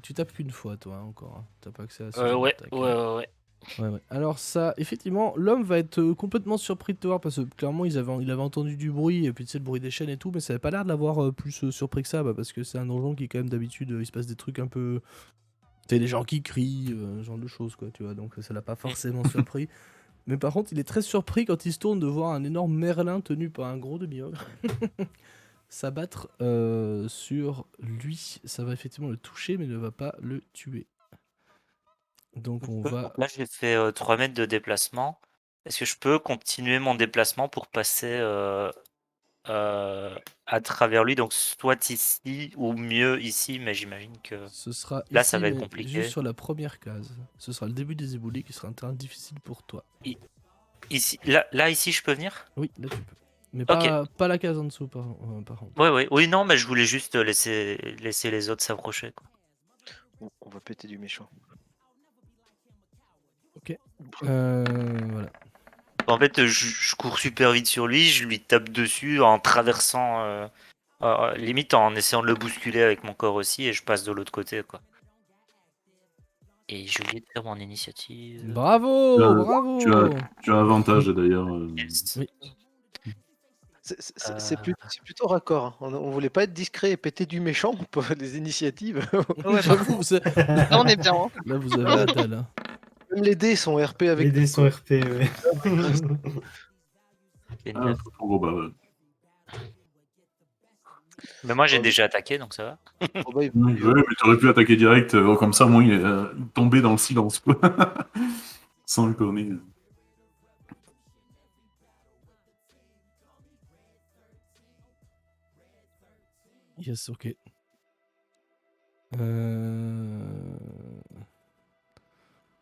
Tu tapes qu'une fois, toi, hein, encore. Hein. T'as pas accès à ce genre Ouais, d'attaque, ouais, hein. ouais. Ouais. Alors ça, effectivement, l'homme va être complètement surpris de te voir parce que clairement il avait entendu du bruit et puis tu sais le bruit des chaînes et tout, mais ça avait pas l'air de l'avoir plus surpris que ça, parce que c'est un donjon qui quand même d'habitude il se passe des trucs un peu, tu sais, des gens qui crient, ce genre de choses quoi, tu vois, donc ça l'a pas forcément surpris. Mais par contre il est très surpris quand il se tourne de voir un énorme merlin tenu par un gros demi-ogre s'abattre sur lui. Ça va effectivement le toucher mais ne va pas le tuer. Donc on va... Donc là, j'ai fait 3 mètres de déplacement. Est-ce que je peux continuer mon déplacement pour passer à travers lui? Donc soit ici ou mieux ici, mais j'imagine que Ce sera là, ici, ça va être mais compliqué. juste sur la première case. Ce sera le début des éboulis qui sera un terrain difficile pour toi. Ici, là, ici, je peux venir? Oui, là tu peux. Mais Ok. pas la case en dessous, par contre. Ouais, ouais. Oui, non, mais je voulais juste laisser les autres s'approcher, quoi. On va péter du méchant. Ok. Voilà. En fait, je cours super vite sur lui, je lui tape dessus en traversant, limite en essayant de le bousculer avec mon corps aussi, et je passe de l'autre côté, quoi. Et j'ai oublié de faire mon initiative. Bravo, Tu as- bravo. Tu as avantage d'ailleurs. Yes. Oui. C'est plutôt raccord, hein. On voulait pas être discret et péter du méchant pour les initiatives. Ouais, bah, J'avoue, là, on est bien. Hein. là vous avez la dalle. Hein. Même les dés sont RP avec Les nous, dés sont quoi. RP, ouais. Génial. Trop gros, bah, ouais. Mais moi, j'ai déjà attaqué, donc ça va. Oh, bah, Ouais, mais t'aurais pu attaquer direct, comme ça, moi, il tombait dans le silence, quoi. Sans le conner. Yes, ok.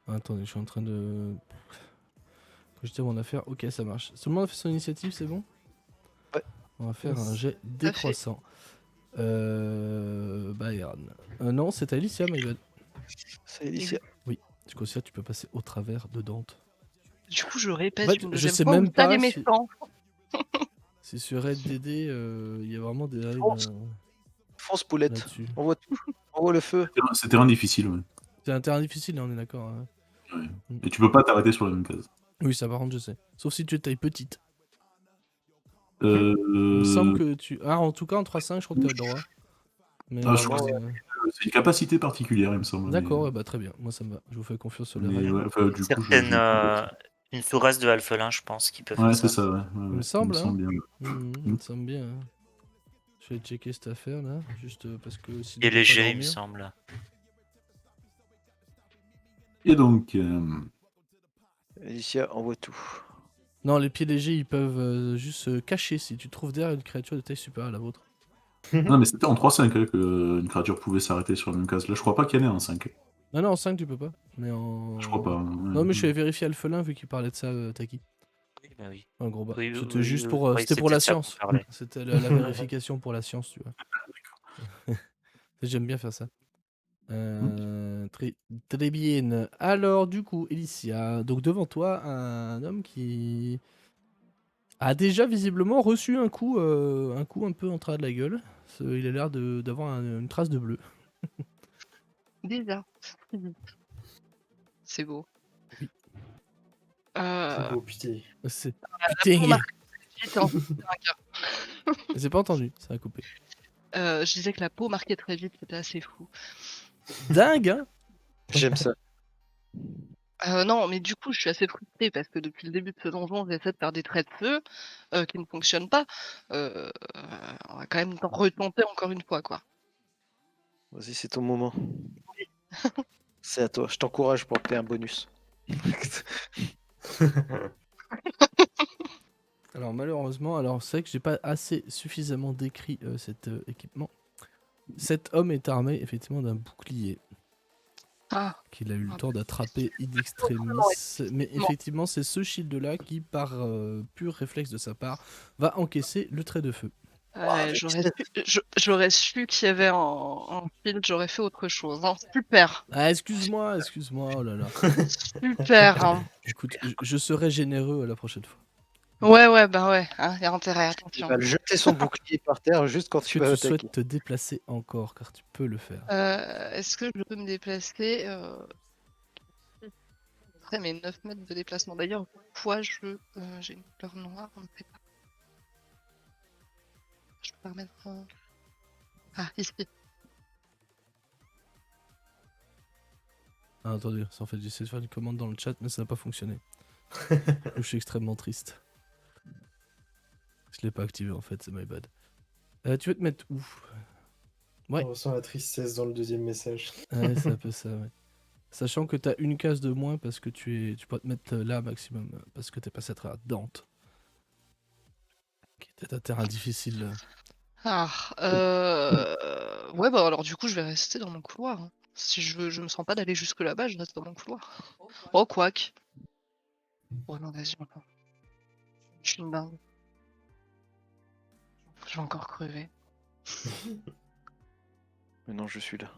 Attendez, je suis en train de. Quand j'étais mon affaire, ok, ça marche. Tout le monde a fait son initiative, c'est bon? Ouais. On va faire un jet décroissant. Bayern. Non, c'est Alicia, my bad. C'est Alicia. Oui, du coup, ça, tu peux passer au travers de Dante. Du coup, je répète En fait, une je deuxième sais fois même où ça pas les si- méchants. C'est sur Red DD, il y a vraiment des règles Fonce. Fonce, poulette. là-dessus. On voit le feu. C'est terrain difficile, ouais. C'est un terrain difficile, hein, on est d'accord. Hein. Et tu peux pas t'arrêter sur la même case. Oui, ça par contre, je sais. Sauf si tu es taille petite. Euh, Il me semble que tu. Ah, en tout cas, en 3-5, je crois que tu as le droit. Mais, je crois que c'est une capacité particulière, il me semble. D'accord, mais- ouais, bah très bien. Moi, ça me va. Je vous fais confiance sur les mais règles. ouais, enfin, du coup, Une sous-race de Alphelin, je pense, qui peut Ouais, faire c'est ça. ça, ouais. Il me semble, hein. bien. Il me semble bien. Hein. Je vais checker cette affaire là, juste parce que sinon. Il est je peux pas léger, il me dormir. semble. Et donc, Alicia envoie tout. Non, les pieds légers, ils peuvent juste se cacher si tu trouves derrière une créature de taille supérieure à la vôtre. non, mais c'était en 3-5 hein, qu'une créature pouvait s'arrêter sur la même case. Là, je crois pas qu'il y en ait en 5. Non, non, en 5, tu peux pas. Mais en. Je crois pas. Non, mais je vais vérifier Alphelin vu qu'il parlait de ça, Taki. Oui, bah oui. Un gros bas. Oui, C'était oui, juste oui, pour, oui, c'était pour la c'était ça qu'on science. parlait. C'était la vérification pour la science, tu vois. J'aime bien faire ça. Très, très bien. Alors, du coup, Elicia, donc devant toi, un homme qui a déjà visiblement reçu un coup un peu en travers de la gueule. Il a l'air d'avoir une trace de bleu. Déjà. C'est beau. Oui. C'est beau, putain. C'est La putain. peau marquée très vite, hein. J'ai pas entendu, ça a coupé. Je disais que la peau marquait très vite, c'était assez fou. Dingue, hein. J'aime ça. Non, mais du coup, je suis assez frustrée parce que depuis le début de ce donjon, j'essaie de faire des traits de feu qui ne fonctionnent pas. On va quand même retenter encore une fois, quoi. Vas-y, c'est ton moment. C'est à toi. Je t'encourage pour que tu aies un bonus. Alors malheureusement, c'est vrai que j'ai pas assez suffisamment décrit cet équipement. Cet homme est armé effectivement d'un bouclier Ah, qu'il a eu le temps d'attraper in extremis. Mais effectivement, c'est ce shield-là qui, par pur réflexe de sa part, va encaisser le trait de feu. j'aurais su qu'il y avait un shield, j'aurais fait autre chose. Hein. Super, Ah, excuse-moi, oh là là. super. Hein. Écoute, je serai généreux la prochaine fois. Ouais, bah ouais, hein, y a intérêt, Il attention. va jeter son bouclier par terre juste quand Est-ce tu que vas tu attaquer. souhaites te déplacer encore, car tu peux le faire. Est-ce que je peux me déplacer après mes 9 mètres de déplacement. D'ailleurs, pourquoi j'ai une couleur noire, on ne sait pas. Je peux pas remettre. Ah, ici. Ah, attendez, en fait j'essaie de faire une commande dans le chat, mais ça n'a pas fonctionné. Je suis extrêmement triste. Je l'ai pas activé en fait, c'est my bad. Tu veux te mettre où? Ouais. On ressent la tristesse dans le deuxième message. Ouais, c'est un peu ça, ouais. Sachant que t'as une case de moins parce que tu peux te mettre là maximum, parce que t'es passé à travers Dante. Qui était un terrain difficile. Ah, ouais, bah alors du coup, je vais rester dans mon couloir. Hein. Si je me sens pas d'aller jusque là-bas, je reste dans mon couloir. Oh, quoique. Oh non, vas-y, encore. Je suis une dingue. Je vais encore crever. Mais non, je suis là.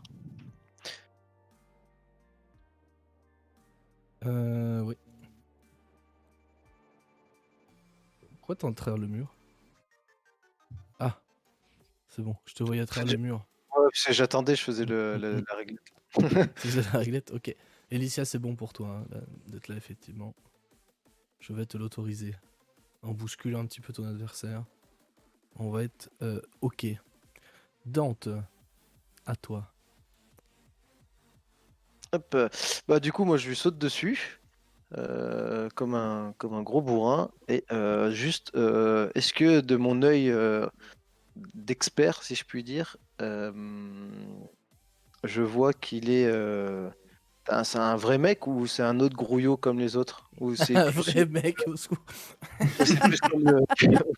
Oui. Pourquoi t'es en travers le mur? Ah, c'est bon, je te voyais à travers le mur. Ouais, parce que j'attendais, je faisais la réglette. Tu faisais la réglette, ok. Elicia, c'est bon pour toi d'être là, effectivement. Je vais te l'autoriser. En bousculant un petit peu ton adversaire. On va être OK. Dante, à toi. Hop. Bah, du coup, moi, je lui saute dessus. Comme un gros bourrin. Et juste, est-ce que de mon œil d'expert, si je puis dire, je vois qu'il est. C'est un vrai mec ou c'est un autre grouillot comme les autres? Ou c'est Un plus, vrai mec, au secours. c'est plus comme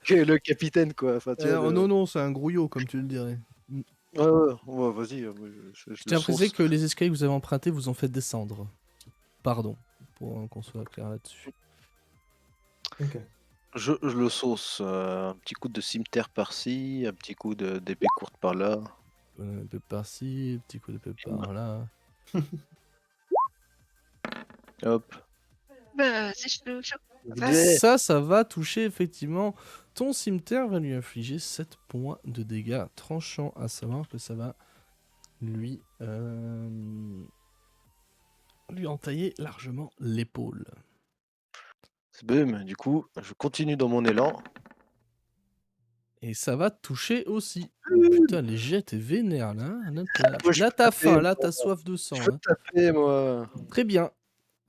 que le capitaine, quoi. Enfin, tu vois, Non, non, c'est un grouillot, comme tu le dirais. Ouais, vas-y, moi, je Je tiens à le préciser sauce. que les escaliers que vous avez empruntés vous ont fait descendre. Pardon, pour qu'on soit clair là-dessus. Ok. Je le sauce. Un petit coup de cimetière par-ci, un petit coup d'épée courte par-là. Un peu par-ci, petit coup d'épée par-là. Hop. Bah, c'est chaud, chaud. Ouais. Ça va toucher effectivement. Ton cimetière va lui infliger 7 points de dégâts tranchants, à savoir que ça va lui entailler largement l'épaule. Boum. Du coup, je continue dans mon élan. Et ça va toucher aussi. Putain, les jets, t'es vénère là. Moi, je Là, peux t'as taper, faim, là, moi. t'as soif de sang. Je peux Hein. taper, moi. Très bien.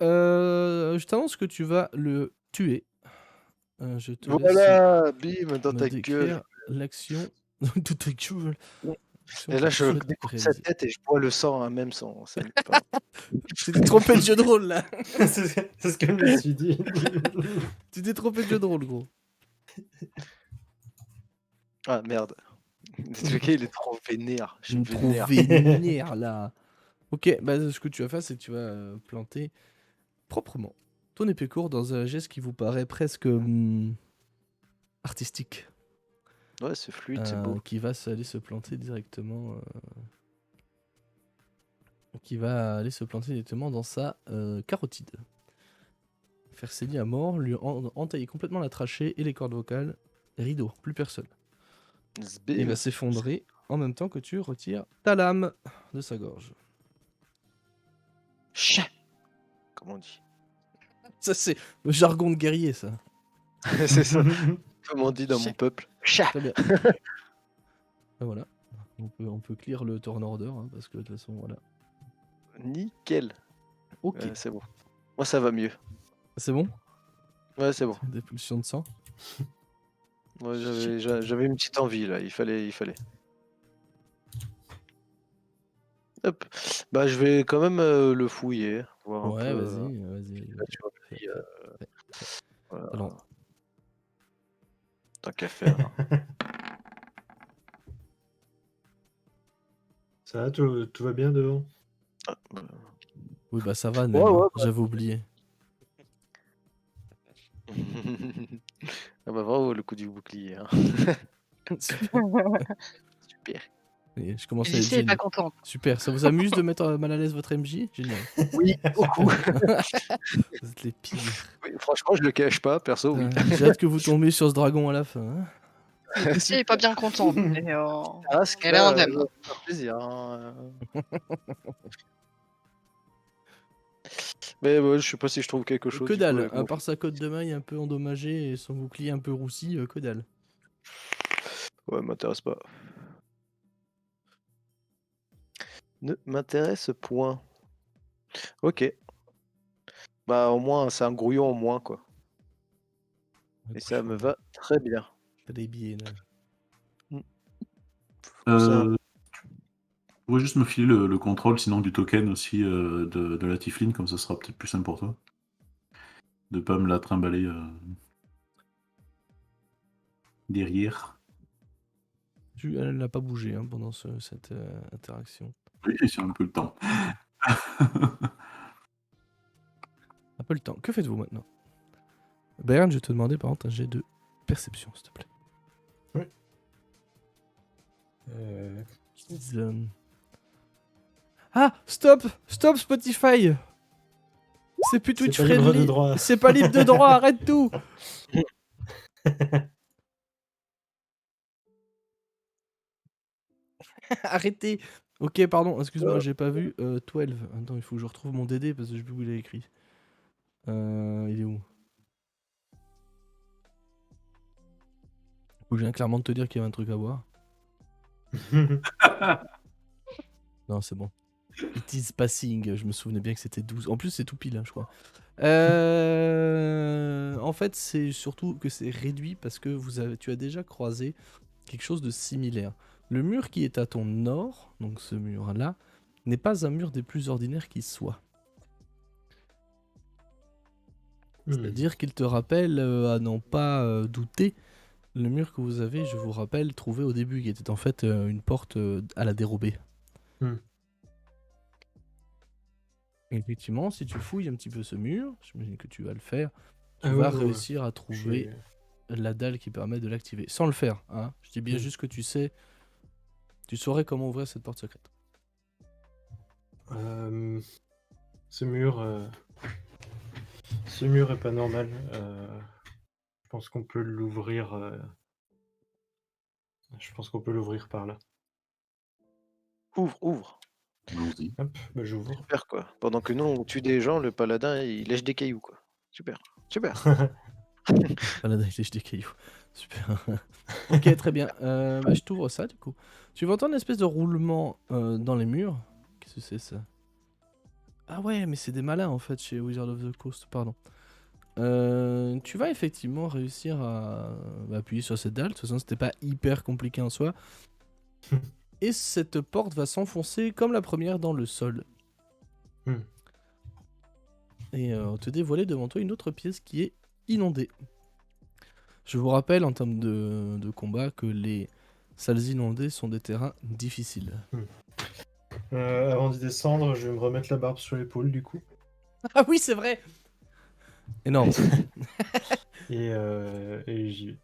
Je t'annonce que tu vas le tuer. Je te laisse Voilà, bim, dans me ta gueule. décrire l'action. De ta gueule. L'action Et que là, tu je souhaites découpe sa réaliser. tête et je bois le sang, hein, même sang. Ça nique pas. Tu t'es trompé de jeu de rôle là. C'est ce que je me suis dit. Tu t'es trompé de jeu de rôle, gros. Ah, merde. Le gars, il est trop vénère. Je Je me suis trouve vénère. vénère là. Ok, bah ce que tu vas faire, c'est que tu vas planter proprement ton épée courte dans un geste qui vous paraît presque artistique. Ouais, c'est fluide, c'est beau. Qui va aller se planter directement. Qui va aller se planter directement dans sa carotide. Faire saigner à mort, lui entailler complètement la trachée et les cordes vocales. Rideau, plus personne. Zbim. Il va s'effondrer en même temps que tu retires ta lame de sa gorge. Chien. Comment on dit? Ça, c'est le jargon de guerrier, ça. C'est ça. Comme on dit dans mon peuple. Chat. Très bien. Ben voilà. On peut clear le turn order, hein, parce que de toute façon, voilà. Nickel. Ok. C'est bon. Moi, ça va mieux. C'est bon? Ouais, c'est bon. Des pulsions de sang. Ouais, j'avais une petite envie là. Il fallait. Hop. Bah, je vais quand même le fouiller. Voir un Ouais, peu, vas-y. là, tu vois, puis, voilà. Alors, Tant qu'à faire. Ça va, tout va bien devant? Ah, oui, bah ça va, Ouais, Nel, ouais, hein. J'avais oublié. Ah bah bravo le coup du bouclier. Hein. Super. Et je commence à être Alicia est gêné. pas contente. Super, ça vous amuse de mettre mal à l'aise votre MJ? Génial. Oui, beaucoup. Vous êtes les pires. Oui, franchement, je le cache pas, perso. Oui. J'ai hâte que vous tombiez sur ce dragon à la fin. Hein. Alicia est pas bien contente. Mais, Ah, ce elle est indemne. ça va faire plaisir. Hein. Mais ouais, je sais pas si je trouve quelque chose. Que du coup, dalle, avec à mon- part sa côte de maille un peu endommagée et son bouclier un peu roussi, que dalle. Ouais, m'intéresse pas. Ne m'intéresse point. Ok. Bah au moins c'est un grouillon en moins quoi. Et ça me va très bien. T'as des billets, là. Tu pourrais juste me filer le contrôle sinon du token aussi de la Tifline, comme ça sera peut-être plus simple pour toi. De pas me la trimballer derrière. Elle n'a pas bougé hein, pendant cette interaction. Oui, j'ai un peu le temps. Un peu le temps. Que faites-vous maintenant? Bayern, je vais te demander par contre un jet de perception, s'il te plaît. Oui. Ah, stop Spotify. C'est plus Twitch pas libre de friendly. droit. C'est pas libre de droit, arrête tout. Arrêtez. Ok, pardon, excuse-moi, j'ai pas vu. 12. Attends, il faut que je retrouve mon DD parce que je sais plus où il est écrit. Il est où? Ou je viens clairement de te dire qu'il y avait un truc à voir. Non, c'est bon. It is passing. Je me souvenais bien que c'était 12. En plus, c'est tout pile, hein, je crois. En fait, c'est surtout que c'est réduit parce que tu as déjà croisé quelque chose de similaire. Le mur qui est à ton nord, donc ce mur-là, n'est pas un mur des plus ordinaires qui soit. C'est-à-dire qu'il te rappelle, à n'en pas douter, le mur que vous avez, je vous rappelle, trouvé au début, qui était en fait une porte à la dérobée. Hmm. Effectivement, si tu fouilles un petit peu ce mur, j'imagine que tu vas le faire, tu Ah vas ouais, ouais, réussir à trouver la dalle qui permet de l'activer. Sans le faire, hein. Je dis bien juste que tu saurais comment ouvrir cette porte secrète. Ce mur est pas normal. Je pense qu'on peut l'ouvrir. Je pense qu'on peut l'ouvrir par là. Ouvre. Allons-y. Hop, bah j'ouvre. Super, quoi. Pendant que nous, on tue des gens, le paladin, il lèche des cailloux, quoi. Super. Paladin, il lèche des cailloux. Super. Ok, très bien. Je t'ouvre ça, du coup. Tu vas entendre une espèce de roulement dans les murs. Qu'est-ce que c'est, ça? Ah ouais, mais c'est des malins, en fait, chez Wizard of the Coast, pardon. Tu vas effectivement réussir à appuyer sur cette dalle. De toute façon, c'était pas hyper compliqué en soi. Et cette porte va s'enfoncer comme la première dans le sol. Et te dévoiler devant toi une autre pièce qui est inondée. Je vous rappelle en termes de combat que les salles inondées sont des terrains difficiles. Avant d'y descendre, je vais me remettre la barbe sur l'épaule du coup. Ah oui, c'est vrai. Énorme. Et j'y vais.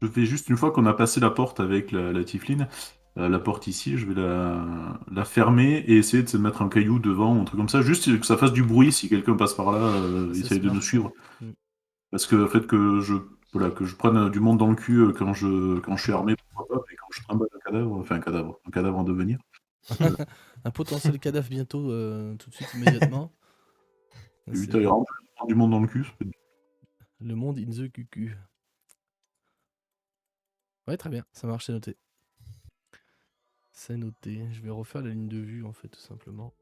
Je fais juste une fois qu'on a passé la porte avec la Tifline, la porte ici, je vais la fermer et essayer de se mettre un caillou devant, un truc comme ça, juste que ça fasse du bruit si quelqu'un passe par là, C'est essaye de smart. nous suivre. Mm. Parce que le fait que je prenne du monde dans le cul quand je suis armé, pourquoi pas, mais quand je trimballe un cadavre en devenir. Un potentiel cadavre bientôt, tout de suite, immédiatement. C'est 8 heures, je prends du monde dans le cul, ça peut être- le monde in the cucu. Ouais, très bien, ça marche, c'est noté. C'est noté. Je vais refaire la ligne de vue, en fait, tout simplement.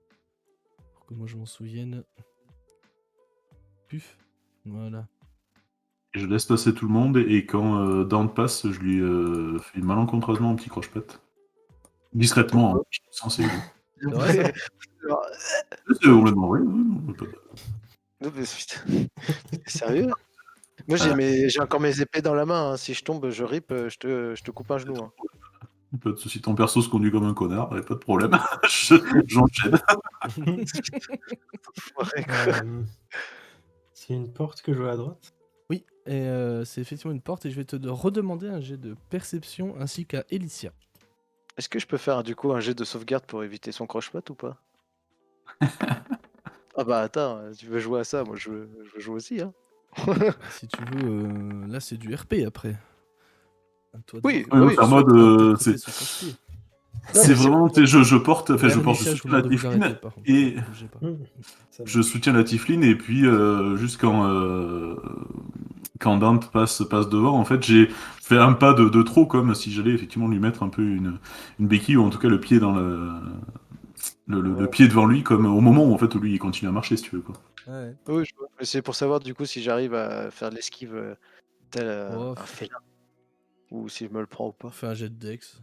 Pour que moi je m'en souvienne. Puf. Voilà. Et je laisse passer tout le monde et quand Dante passe, je lui fais malencontreusement un petit croche-patte. Discrètement, hein, censé. C'est vrai, ça? Alors, C'est complètement vrai. Ouais, non, mais putain, t'es sérieux là? Moi, j'ai encore mes épées dans la main, hein. Si je tombe, je rip, je te coupe un genou, hein. pas de soucis, ton perso se conduit comme un connard, y a pas de problème. J'enchaîne. Ouais, quoi. C'est une porte que je vois à droite. Oui, et c'est effectivement une porte et je vais te redemander un jet de perception ainsi qu'à Elicia. Est-ce que je peux faire du coup un jet de sauvegarde pour éviter son croche-patte ou pas? Ah bah attends, tu veux jouer à ça, moi je veux jouer aussi, hein. Si tu veux, là c'est du RP après. À toi de Oui, voir. Ouais, oui, c'est en mode, Interpréter ce croche-pied. c'est vraiment, tu sais, je porte, enfin, Ouais, je porte, je Alicia, je soutiens vous demande la de vous arrêter, Tifline par contre. et Bougez pas. Ça je marche. soutiens la Tifline et puis juste quand Dante passe devant, en fait, j'ai fait un pas de trop, comme si j'allais effectivement lui mettre un peu une béquille ou en tout cas le pied dans le pied devant lui, comme au moment où en fait lui il continue à marcher, si tu veux quoi. Ouais. oui, je vois. Mais c'est pour savoir du coup si j'arrive à faire de l'esquive tel Oh, un félin ou si je me le prends ou pas. Fais un jet de Dex.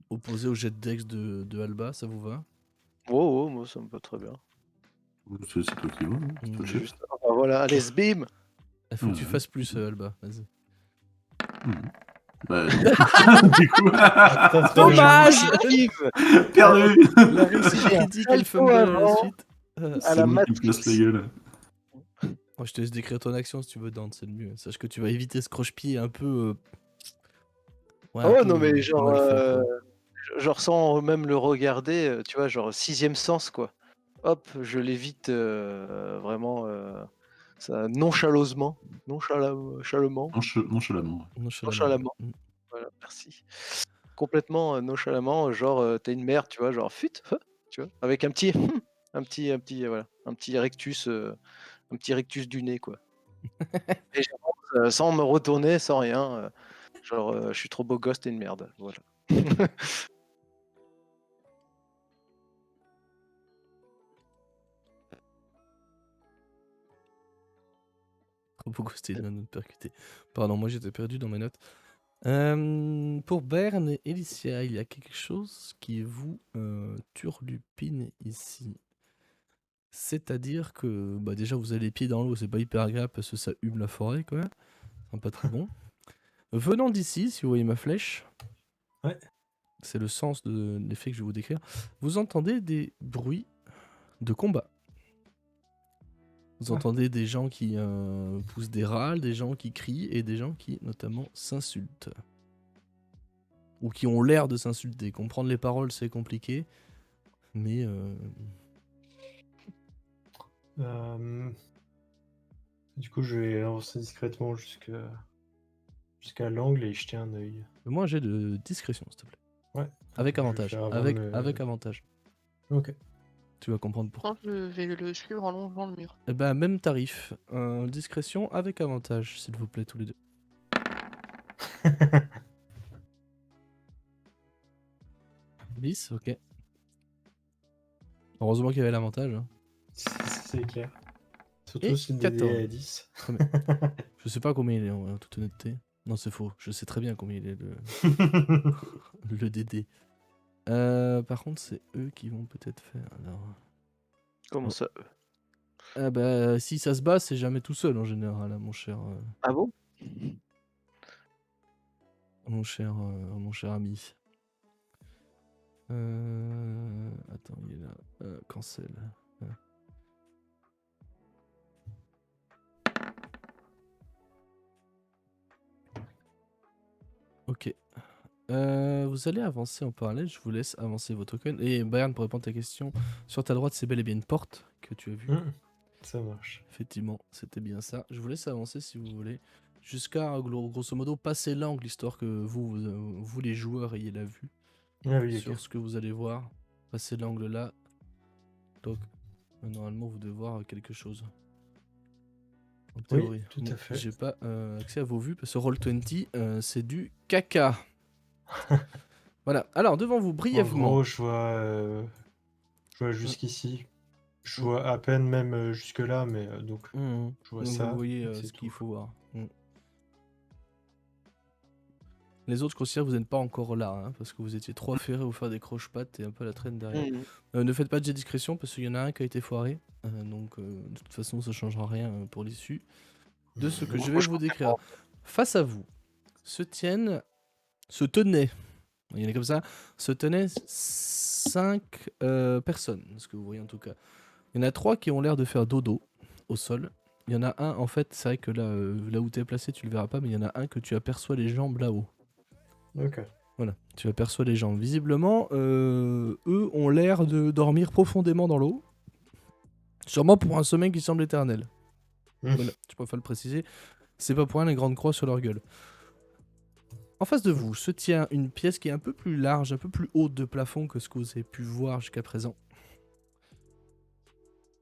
Opposé au jet de Dex de Alba, ça vous va? Oh, moi ça me va très bien. C'est toi qui vois, hein, c'est toi le chef. Juste... Ah, bah, voilà, allez, sbim. Il faut que tu Ouais. fasses plus, Alba. Vas-y. Bah, du coup, Putain, c'est Dommage. Esquive perdu. La réussite critique et le fumble à la suite. à C'est la moi qui me casse la Matrix. gueule. Moi, je te laisse décrire ton action si tu veux, Dante, c'est le mieux. Sache que tu vas éviter ce croche-pied un peu. Ouais, Ah un ouais, peu, non mais genre, mal fait, quoi. genre sans même le regarder, tu vois, genre sixième sens quoi. Hop, je l'évite vraiment ça nonchaleusement, nonchalamment, Nonchalamment. ouais. nonchalamment. Mm. Voilà, merci. Complètement nonchalamment, genre t'es une merde, tu vois, genre fut, tu vois, avec un petit, voilà, un petit rectus du nez, quoi. Et j'avance, sans me retourner, sans rien, genre je suis trop beau gosse, t'es une merde, voilà. Trop beau c'était une note percutée. Pardon, moi j'étais perdu dans mes notes. Pour Bern et Elicia, il y a quelque chose qui vous turlupine ici. C'est-à-dire que bah déjà vous avez les pieds dans l'eau, c'est pas hyper agréable parce que ça hume la forêt quoi. C'est pas très bon. Venant d'ici, si vous voyez ma flèche, Ouais. c'est le sens de l'effet que je vais vous décrire, vous entendez des bruits de combat. Vous Ah. entendez des gens qui poussent des râles, des gens qui crient et des gens qui notamment s'insultent. Ou qui ont l'air de s'insulter. Comprendre les paroles c'est compliqué, mais Du coup, je vais avancer discrètement jusqu'à l'angle et y jeter un œil. moi j'ai de discrétion s'il te plaît. Ouais. Avec Je vais avantage. faire avant Avec, de me- avec avantage. Ok. Tu vas comprendre pourquoi. Quand je vais le suivre en longeant le mur. Eh ben même tarif. Discrétion avec avantage s'il vous plaît tous les deux. Bis, ok. Heureusement qu'il y avait l'avantage. Hein. C'est clair. Surtout Et si le DD 14. est à 10. Je sais pas combien il est en toute honnêteté. Non c'est faux, je sais très bien combien il est le DD. Par contre c'est eux qui vont peut-être faire. Alors... Comment Oh. ça? Ah bah si ça se bat c'est jamais tout seul en général hein, mon cher Ah bon? mon cher ami. Attends il est là. Cancel. Ok. Vous allez avancer en parallèle, je vous laisse avancer vos tokens. Et Bayern, pour répondre à ta question, sur ta droite, c'est bel et bien une porte que tu as vue. Ça marche. Effectivement, c'était bien ça. Je vous laisse avancer si vous voulez, jusqu'à grosso modo passer l'angle, histoire que vous les joueurs ayez la vue Ah oui, sur ok. ce que vous allez voir. Passez l'angle là. Donc, normalement, vous devez voir quelque chose. En théorie. tout à fait. J'ai pas accès à vos vues parce que Roll20, c'est du caca. Voilà, alors devant vous, En brièvement. gros, je vois jusqu'ici. Je vois à peine même jusque-là, mais donc je vois Donc ça. vous voyez et c'est ce qu'il tout. faut voir. Les autres, je considère que vous n'êtes pas encore là, hein, parce que vous étiez trop affairés à vous faire des croche-pattes et un peu la traîne derrière. Ne faites pas de jet de discrétion, parce qu'il y en a un qui a été foiré. Donc de toute façon, ça ne changera rien pour l'issue de ce que je vais vous décrire. Face à vous, se tenaient, il y en a comme ça, se tenaient 5 personnes, ce que vous voyez en tout cas. Il y en a 3 qui ont l'air de faire dodo au sol. Il y en a un, en fait, c'est vrai que là où tu es placé, tu le verras pas, mais il y en a un que tu aperçois les jambes là-haut. Ok. Voilà, tu aperçois les jambes. Visiblement, eux ont l'air de dormir profondément dans l'eau. Sûrement pour un sommeil qui semble éternel. Voilà, tu préfères le préciser. C'est pas pour rien les grandes croix sur leur gueule. En face de vous se tient une pièce qui est un peu plus large, un peu plus haute de plafond que ce que vous avez pu voir jusqu'à présent.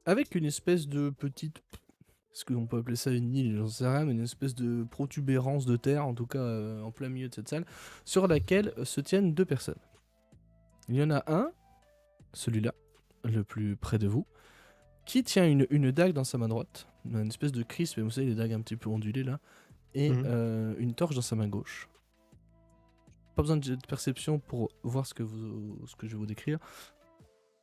Avec une espèce de petite... Est-ce qu'on peut appeler ça une île? J'en sais rien, mais une espèce de protubérance de terre, en tout cas en plein milieu de cette salle, sur laquelle se tiennent 2 personnes. Il y en a un, celui-là, le plus près de vous, qui tient une dague dans sa main droite, une espèce de crisp, mais vous savez, les dagues un petit peu ondulées là, et une torche dans sa main gauche. Pas besoin de perception pour voir ce que je vais vous décrire.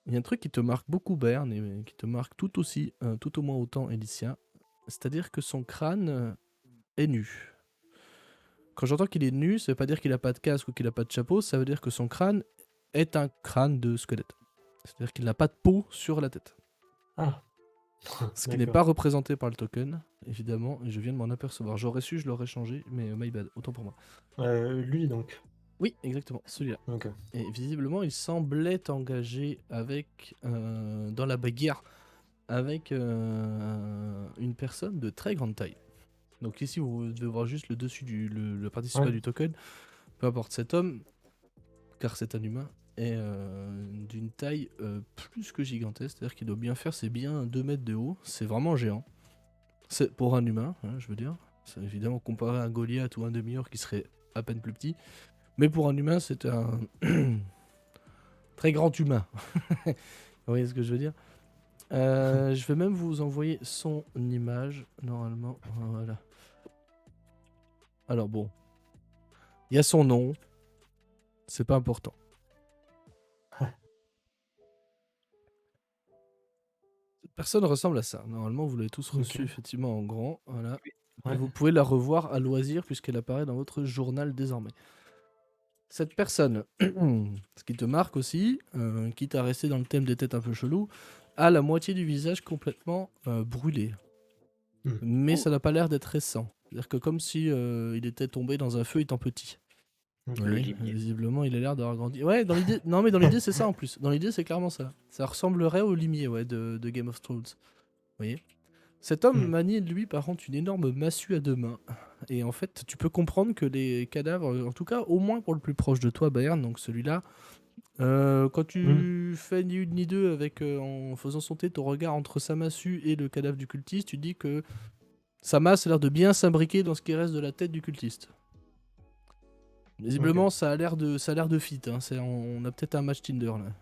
Il y a un truc qui te marque beaucoup, Bern, et qui te marque tout aussi, tout au moins autant, Elicia. C'est-à-dire que son crâne est nu. Quand j'entends qu'il est nu, ça veut pas dire qu'il a pas de casque ou qu'il a pas de chapeau, ça veut dire que son crâne est un crâne de squelette. C'est-à-dire qu'il n'a pas de peau sur la tête. Ah. Ce qui n'est pas représenté par le token, évidemment, et je viens de m'en apercevoir. J'aurais su, je l'aurais changé, mais my bad, autant pour moi. Lui donc. Oui, exactement, celui-là. Ok. Et visiblement, il semblait engagé dans la bagarre avec une personne de très grande taille. Donc ici, vous devez voir juste le dessus le partie supérieure Ouais. du token. Peu importe cet homme, car c'est un humain, est d'une taille plus que gigantesque. C'est-à-dire qu'il doit bien faire, c'est bien 2 mètres de haut. C'est vraiment géant. C'est pour un humain, hein, je veux dire. C'est évidemment comparé à un Goliath ou un demi-orc qui serait à peine plus petit. Mais pour un humain, c'est un très grand humain. Vous voyez ce que je veux dire? Je vais même vous envoyer son image, normalement. Voilà. Alors bon, il y a son nom. C'est pas important. Cette personne ressemble à ça. Normalement, vous l'avez tous reçue Ok. effectivement en grand. Voilà. Et Ouais. vous pouvez la revoir à loisir puisqu'elle apparaît dans votre journal désormais. Cette personne, ce qui te marque aussi, quitte à rester dans le thème des têtes un peu chelou, a la moitié du visage complètement brûlé. Mais ça n'a pas l'air d'être récent. C'est-à-dire que comme si il était tombé dans un feu étant petit. Ok. Le Oui, limier. visiblement, il a l'air d'avoir grandi. Ouais, dans l'idée. Non, mais dans l'idée, c'est ça en plus. Dans l'idée, c'est clairement ça. Ça ressemblerait au limier, ouais, de Game of Thrones. Vous voyez. Cet homme manie, lui, par contre, une énorme massue à 2 mains. Et en fait, tu peux comprendre que les cadavres, en tout cas, au moins pour le plus proche de toi, Bayern, donc celui-là, quand tu fais ni une ni deux avec, en faisant sauter ton regard entre sa massue et le cadavre du cultiste, tu dis que sa masse a l'air de bien s'imbriquer dans ce qui reste de la tête du cultiste. Visiblement, ça a l'air de fit. Hein. On a peut-être un match Tinder là.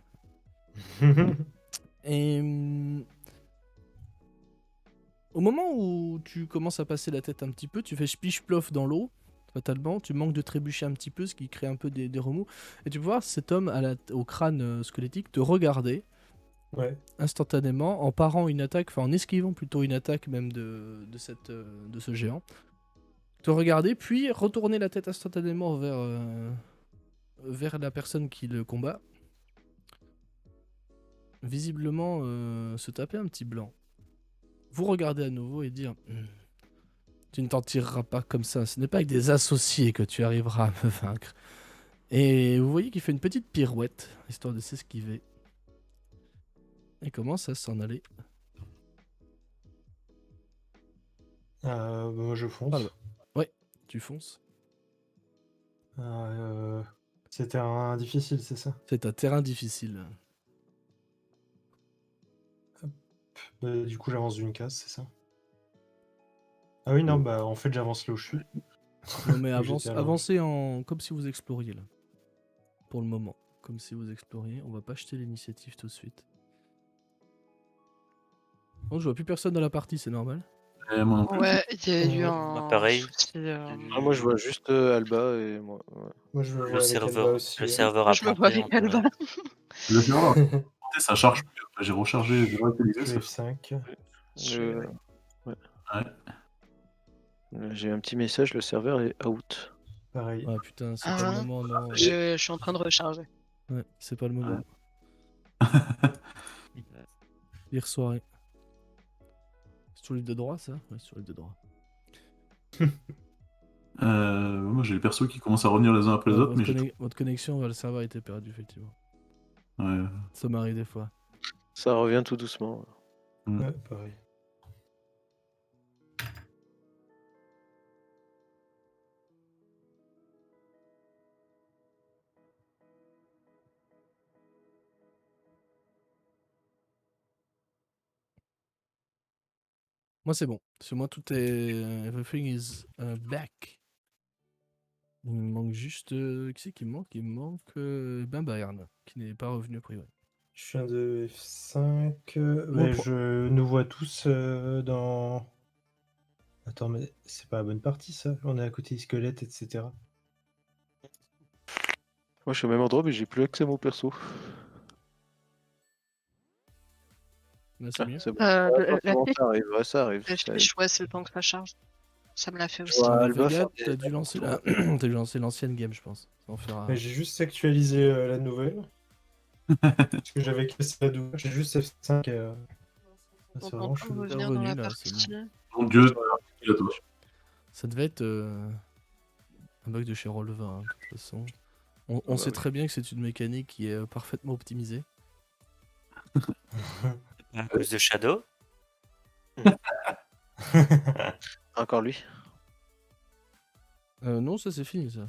Et au moment où tu commences à passer la tête un petit peu, tu fais spiche-plof dans l'eau, fatalement. Tu manques de trébucher un petit peu, ce qui crée un peu des remous. Et tu peux voir cet homme au crâne squelettique te regarder Ouais. instantanément en parant une attaque, enfin en esquivant plutôt une attaque même de ce géant. Te regarder, puis retourner la tête instantanément vers la personne qui le combat. Visiblement se taper un petit blanc. Vous regardez à nouveau et dire tu ne t'en tireras pas comme ça, ce n'est pas avec des associés que tu arriveras à me vaincre. Et vous voyez qu'il fait une petite pirouette, histoire de s'esquiver. Et commence à s'en aller. Moi, je fonce. Ah bah. Ouais, tu fonces. C'était un difficile, c'est ça? C'est un terrain difficile. Du coup, j'avance d'une case, c'est ça? Ah oui, non, bah en fait, j'avance là où je suis. Non mais Où j'étais à l'origine. avancez comme si vous exploriez là. Pour le moment. Comme si vous exploriez. On va pas jeter l'initiative tout de suite. Bon, je vois plus personne dans la partie, c'est normal. Moi non plus. Ouais, il y a eu un pareil. souci. Ah, moi je vois juste Alba et moi. Ouais. Moi, je me vois Le avec Alba serveur, aussi. le ouais. serveur Moi, a je me planté. vois avec on dirait. Alba. Le serveur, ça charge plus. J'ai rechargé, j'ai réutilisé. Je Ça... F5. Ouais. J'ai un petit message, le serveur est out. Pareil. Ah putain, c'est pas le moment, non. Je suis en train de recharger. Ouais, c'est pas le moment. Hier soirée. C'est sur l'île de droit, ça? Ouais, sur l'île de droit. Moi j'ai les persos qui commencent à revenir les uns après les autres, mais votre connexion vers le serveur a été perdue, effectivement. Ouais. Ça m'arrive des fois. Ça revient tout doucement. Ouais, pareil. Moi, c'est bon. Chez moi, tout est. Everything is back. Il me manque juste. Qui c'est qui me manque? Il me manque. Bayern, qui n'est pas revenu a priori. Je viens de F5. Bon, Je nous vois tous dans. Attends, mais c'est pas la bonne partie ça. On est à côté des squelettes, etc. Moi je suis au même endroit, mais j'ai plus accès à mon perso. Là, c'est mieux. C'est bon. La Ça arrive, ouais, ça arrive. La fiche, ouais, c'est le temps que ça charge. Ça me l'a fait aussi. Ouais, Mais Alba, Vega, ça- t'as dû lancer l'ancienne game, je pense. Ça en fera. Mais j'ai juste actualisé la nouvelle. Parce que j'avais cassé la double. J'ai juste F5. On C'est peut vraiment encore chelou. revenir Revenu, dans la là, partie. c'est bon. Mon dieu, à toi. Ça devait être un bug de chez Roll20, hein, de toute façon. On bah sait oui. très bien que c'est une mécanique qui est parfaitement optimisée. À cause de Shadow. Encore lui. Non, ça c'est fini ça.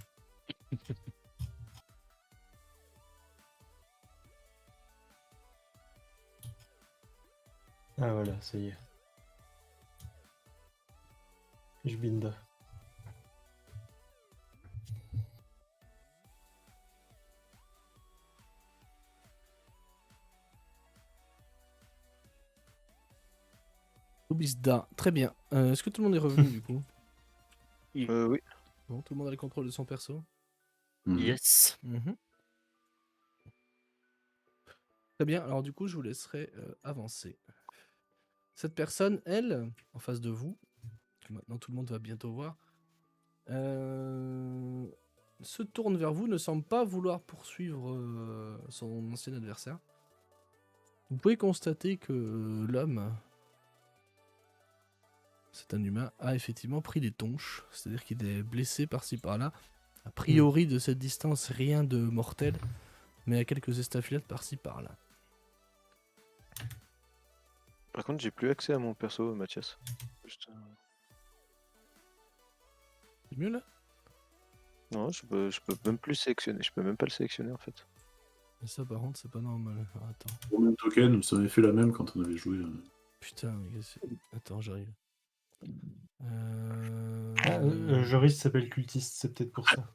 Ah voilà, ça y est. Je binde. Obisda, très bien. Est-ce que tout le monde est revenu du coup? Oui. Bon, tout le monde a le contrôle de son perso. Yes. Mhm. Très bien, alors du coup, je vous laisserai avancer. Cette personne, elle, en face de vous, que maintenant tout le monde va bientôt voir, se tourne vers vous, ne semble pas vouloir poursuivre son ancien adversaire. Vous pouvez constater que l'homme, c'est un humain, a effectivement pris des tonches, c'est-à-dire qu'il est blessé par-ci par-là. A priori, de cette distance, rien de mortel, mais à quelques estafilades par-ci par-là. Par contre, j'ai plus accès à mon perso, Mathias. Juste, C'est mieux là? Non, je peux même plus sélectionner. Je peux même pas le sélectionner en fait. Mais ça, par contre, c'est pas normal. Ah, attends. Pour le même token, ça m'avait fait la même quand on avait joué. Putain, mais attends, j'arrive. Joris s'appelle cultiste, c'est peut-être pour ça.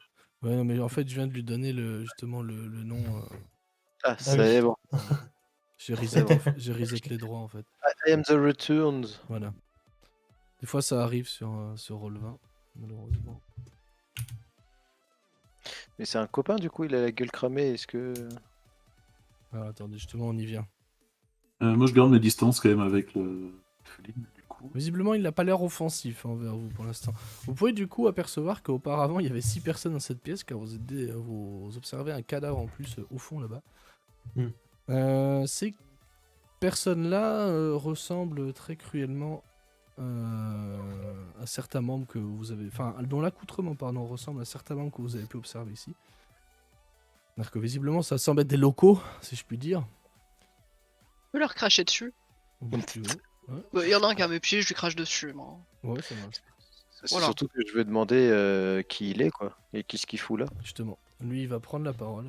Ouais, non, mais en fait, je viens de lui donner justement le nom. Ah, ça oui. y est, bon. J'ai C'est bon. reset les droits en fait. I am the returned. Voilà. Des fois, ça arrive sur Roll20, malheureusement. Mais c'est un copain du coup, il a la gueule cramée. Est-ce que. Alors, attendez, justement, on y vient. Moi, je garde mes distances quand même avec le Feline, du coup. Visiblement, il n'a pas l'air offensif envers vous pour l'instant. Vous pouvez du coup apercevoir qu'auparavant, il y avait 6 personnes dans cette pièce, car vous observez un cadavre en plus au fond là-bas. Ces personnes-là ressemblent très cruellement à certains membres que vous avez... Enfin, dont l'accoutrement, pardon, ressemble à certains membres que vous avez pu observer ici. C'est-à-dire que visiblement, ça semble être des locaux, si je puis dire. Je peux leur cracher dessus. Ou si tu veux. Il y en a un qui a mes pieds, je lui crache dessus, moi. Ouais, ça marche. C'est Voilà. surtout que je veux demander qui il est quoi. Et qu'est-ce qu'il fout là. Justement, lui, il va prendre la parole.